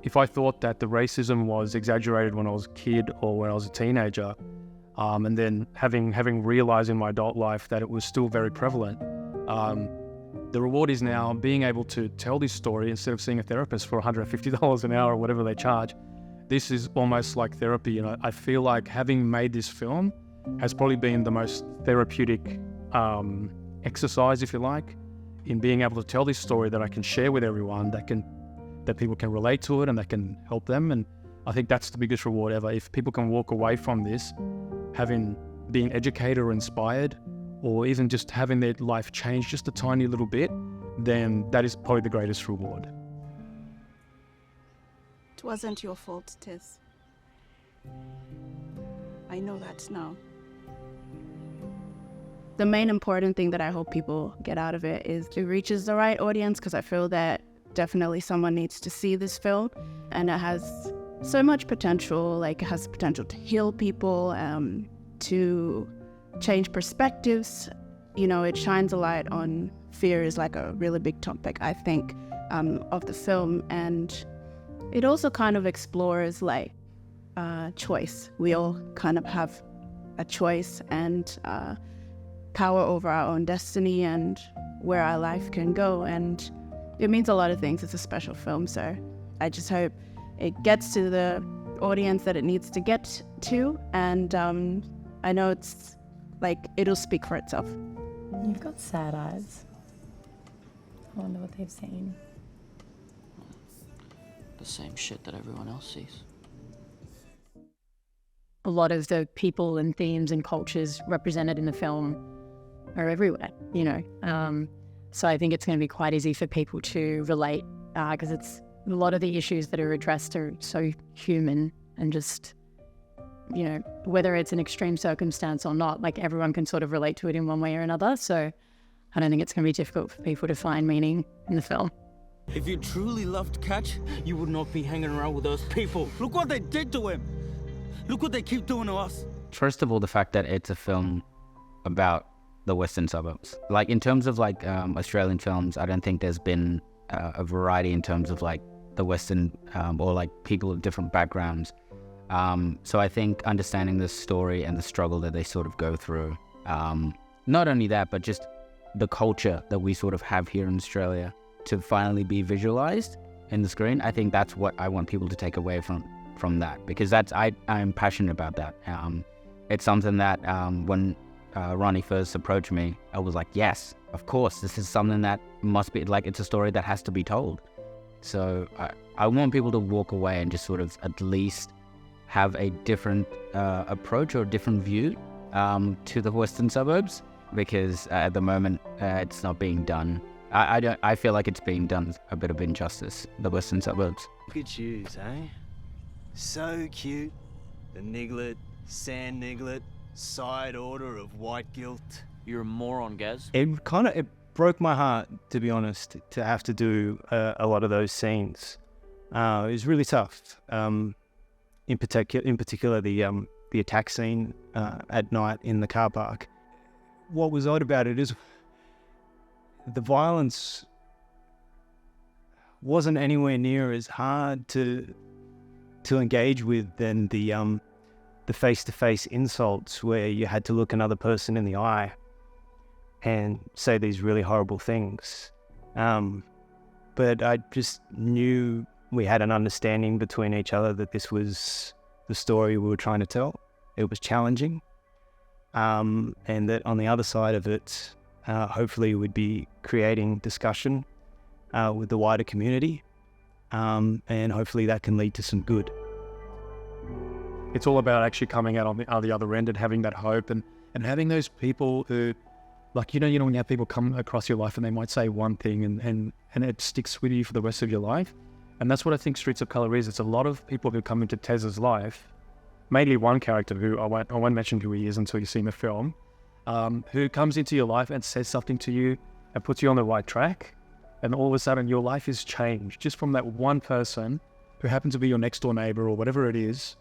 If I thought that the racism was exaggerated when I was a kid or when I was a teenager, and then having realized in my adult life that it was still very prevalent, the reward is now being able to tell this story instead of seeing a therapist for $150 an hour or whatever they charge. This is almost like therapy. I feel like having made this film has probably been the most therapeutic exercise, if you like, in being able to tell this story that I can share with everyone, that people can relate to it and that can help them. And I think that's the biggest reward ever. If people can walk away from this being educated or inspired, or even just having their life change just a tiny little bit, then that is probably the greatest reward. It wasn't your fault, Tess. I know that now. The main important thing that I hope people get out of it is it reaches the right audience, because I feel that definitely someone needs to see this film, and it has so much potential. Like, it has potential to heal people, to change perspectives. It shines a light on fear is like a really big topic, I think, of the film. And it also kind of explores like choice. We all kind of have a choice and power over our own destiny and where our life can go. And it means a lot of things. It's a special film, so I just hope it gets to the audience that it needs to get to. And I know it's like, it'll speak for itself. You've got sad eyes. I wonder what they've seen. The same shit that everyone else sees. A lot of the people and themes and cultures represented in the film are everywhere, So I think it's going to be quite easy for people to relate, because it's a lot of the issues that are addressed are so human and just, whether it's an extreme circumstance or not, like everyone can sort of relate to it in one way or another. So I don't think it's going to be difficult for people to find meaning in the film. If you truly loved Catch, you would not be hanging around with those people. Look what they did to him. Look what they keep doing to us. First of all, the fact that it's a film about the western suburbs. Like in terms of like Australian films, I don't think there's been a variety in terms of like the western or like people of different backgrounds. So I think understanding the story and the struggle that they sort of go through, not only that, but just the culture that we sort of have here in Australia to finally be visualized in the screen. I think that's what I want people to take away from that, because I'm passionate about that. It's something that when Ronnie first approached me, I was like, yes, of course, this is something that must be, like, it's a story that has to be told. So I want people to walk away and just sort of at least have a different approach or a different view to the western suburbs, because at the moment it's not being done. I feel like it's being done a bit of injustice, the western suburbs. Look at you, eh? So cute. The niglet, sand niglet, side order of white guilt. You're a moron, Gaz. It broke my heart, to be honest, to have to do a lot of those scenes. It was really tough. In particular, the attack scene at night in the car park. What was odd about it is the violence wasn't anywhere near as hard to engage with than the face-to-face insults where you had to look another person in the eye and say these really horrible things. But I just knew we had an understanding between each other that this was the story we were trying to tell. It was challenging. And that on the other side of it, hopefully we'd be creating discussion with the wider community. And hopefully that can lead to some good. It's all about actually coming out on the other end and having that hope and having those people who, like, you know, when you have people come across your life and they might say one thing and it sticks with you for the rest of your life. And that's what I think Streets of Colour is. It's a lot of people who come into Tez's life, mainly one character who I won't mention who he is until you see the film, who comes into your life and says something to you and puts you on the right track. And all of a sudden your life is changed just from that one person who happens to be your next door neighbor or whatever it is.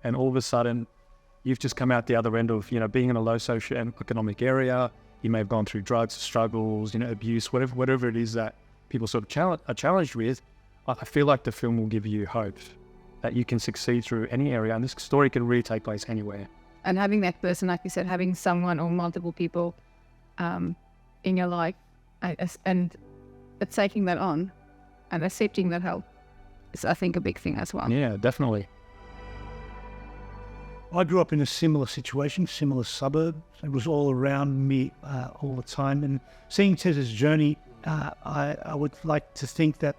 And all of a sudden you've just come out the other end of, being in a low socioeconomic area. You may have gone through drugs, struggles, abuse, whatever it is that people sort of are challenged with. I feel like the film will give you hope that you can succeed through any area, and this story can really take place anywhere. And having that person, like you said, having someone or multiple people in your life, and taking that on and accepting that help is, I think, a big thing as well. Yeah, definitely. I grew up in a similar situation, similar suburb. It was all around me all the time. And seeing Tez's journey, I would like to think that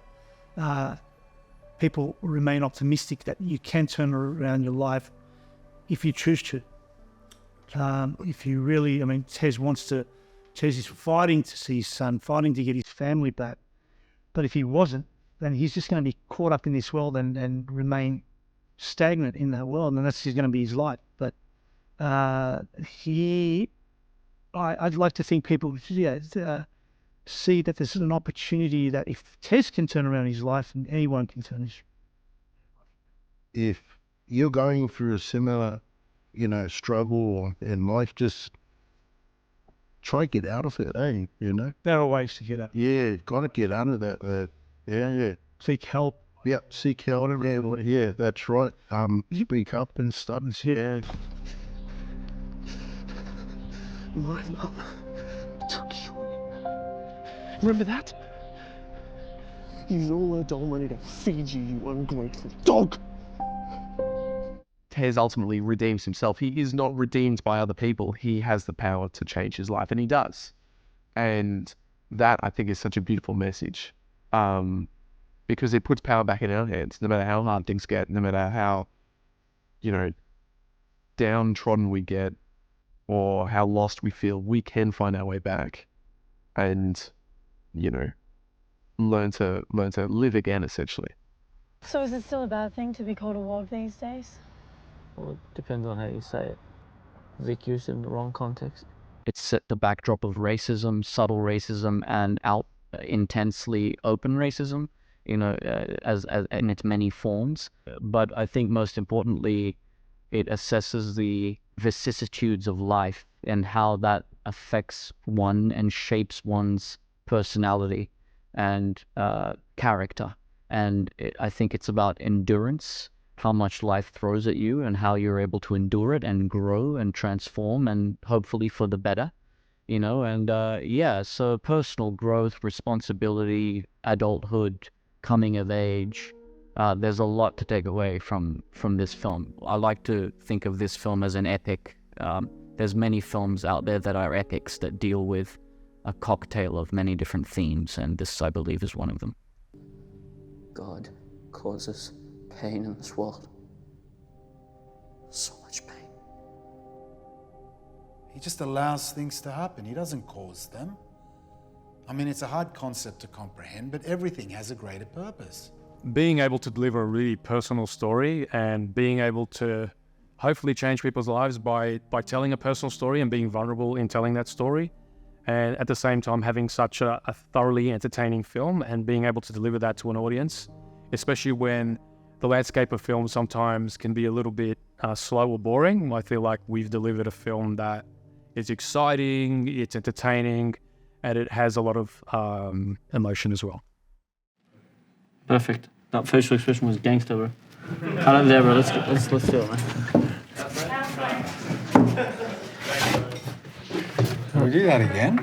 people remain optimistic that you can turn around your life if you choose to. If you really, Tez is fighting to see his son, fighting to get his family back. But if he wasn't, then he's just going to be caught up in this world and remain stagnant in that world, and that's going to be his life. But I'd like to think people see that there's an opportunity that if Tez can turn around his life, and anyone can turn his. If you're going through a similar, struggle in life, just try to get out of it, There are ways to get out. Yeah, got to get out of that. Yeah. Seek help. Yep, seek help. Yeah, that's right. Speak up and stuff. Yeah. My mum took you. Remember that? Use all her doll money to feed you, you ungrateful dog. Tez ultimately redeems himself. He is not redeemed by other people. He has the power to change his life, and he does. And that, I think, is such a beautiful message. Because it puts power back in our hands, no matter how hard things get, no matter how, downtrodden we get or how lost we feel, we can find our way back and, learn to live again, essentially. So is it still a bad thing to be called a wog these days? Well, it depends on how you say it. Is it used in the wrong context? It's set the backdrop of racism, subtle racism, and intensely open racism. As in its many forms. But I think most importantly, it assesses the vicissitudes of life and how that affects one and shapes one's personality and character. And I think it's about endurance, how much life throws at you and how you're able to endure it and grow and transform, and hopefully for the better, you know. And yeah, so personal growth, responsibility, adulthood, coming of age, there's a lot to take away from this film. I like to think of this film as an epic. There's many films out there that are epics that deal with a cocktail of many different themes, and this, I believe, is one of them. God causes pain in this world. So much pain. He just allows things to happen. He doesn't cause them. I mean, it's a hard concept to comprehend, but everything has a greater purpose. Being able to deliver a really personal story and being able to hopefully change people's lives by telling a personal story and being vulnerable in telling that story, and at the same time having such a thoroughly entertaining film and being able to deliver that to an audience, especially when the landscape of film sometimes can be a little bit slow or boring. I feel like we've delivered a film that is exciting, it's entertaining, and it has a lot of emotion as well. Perfect. That facial expression was gangster, bro. I love that, bro. Let's do it, man. Can we do that again?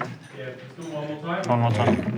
One more time.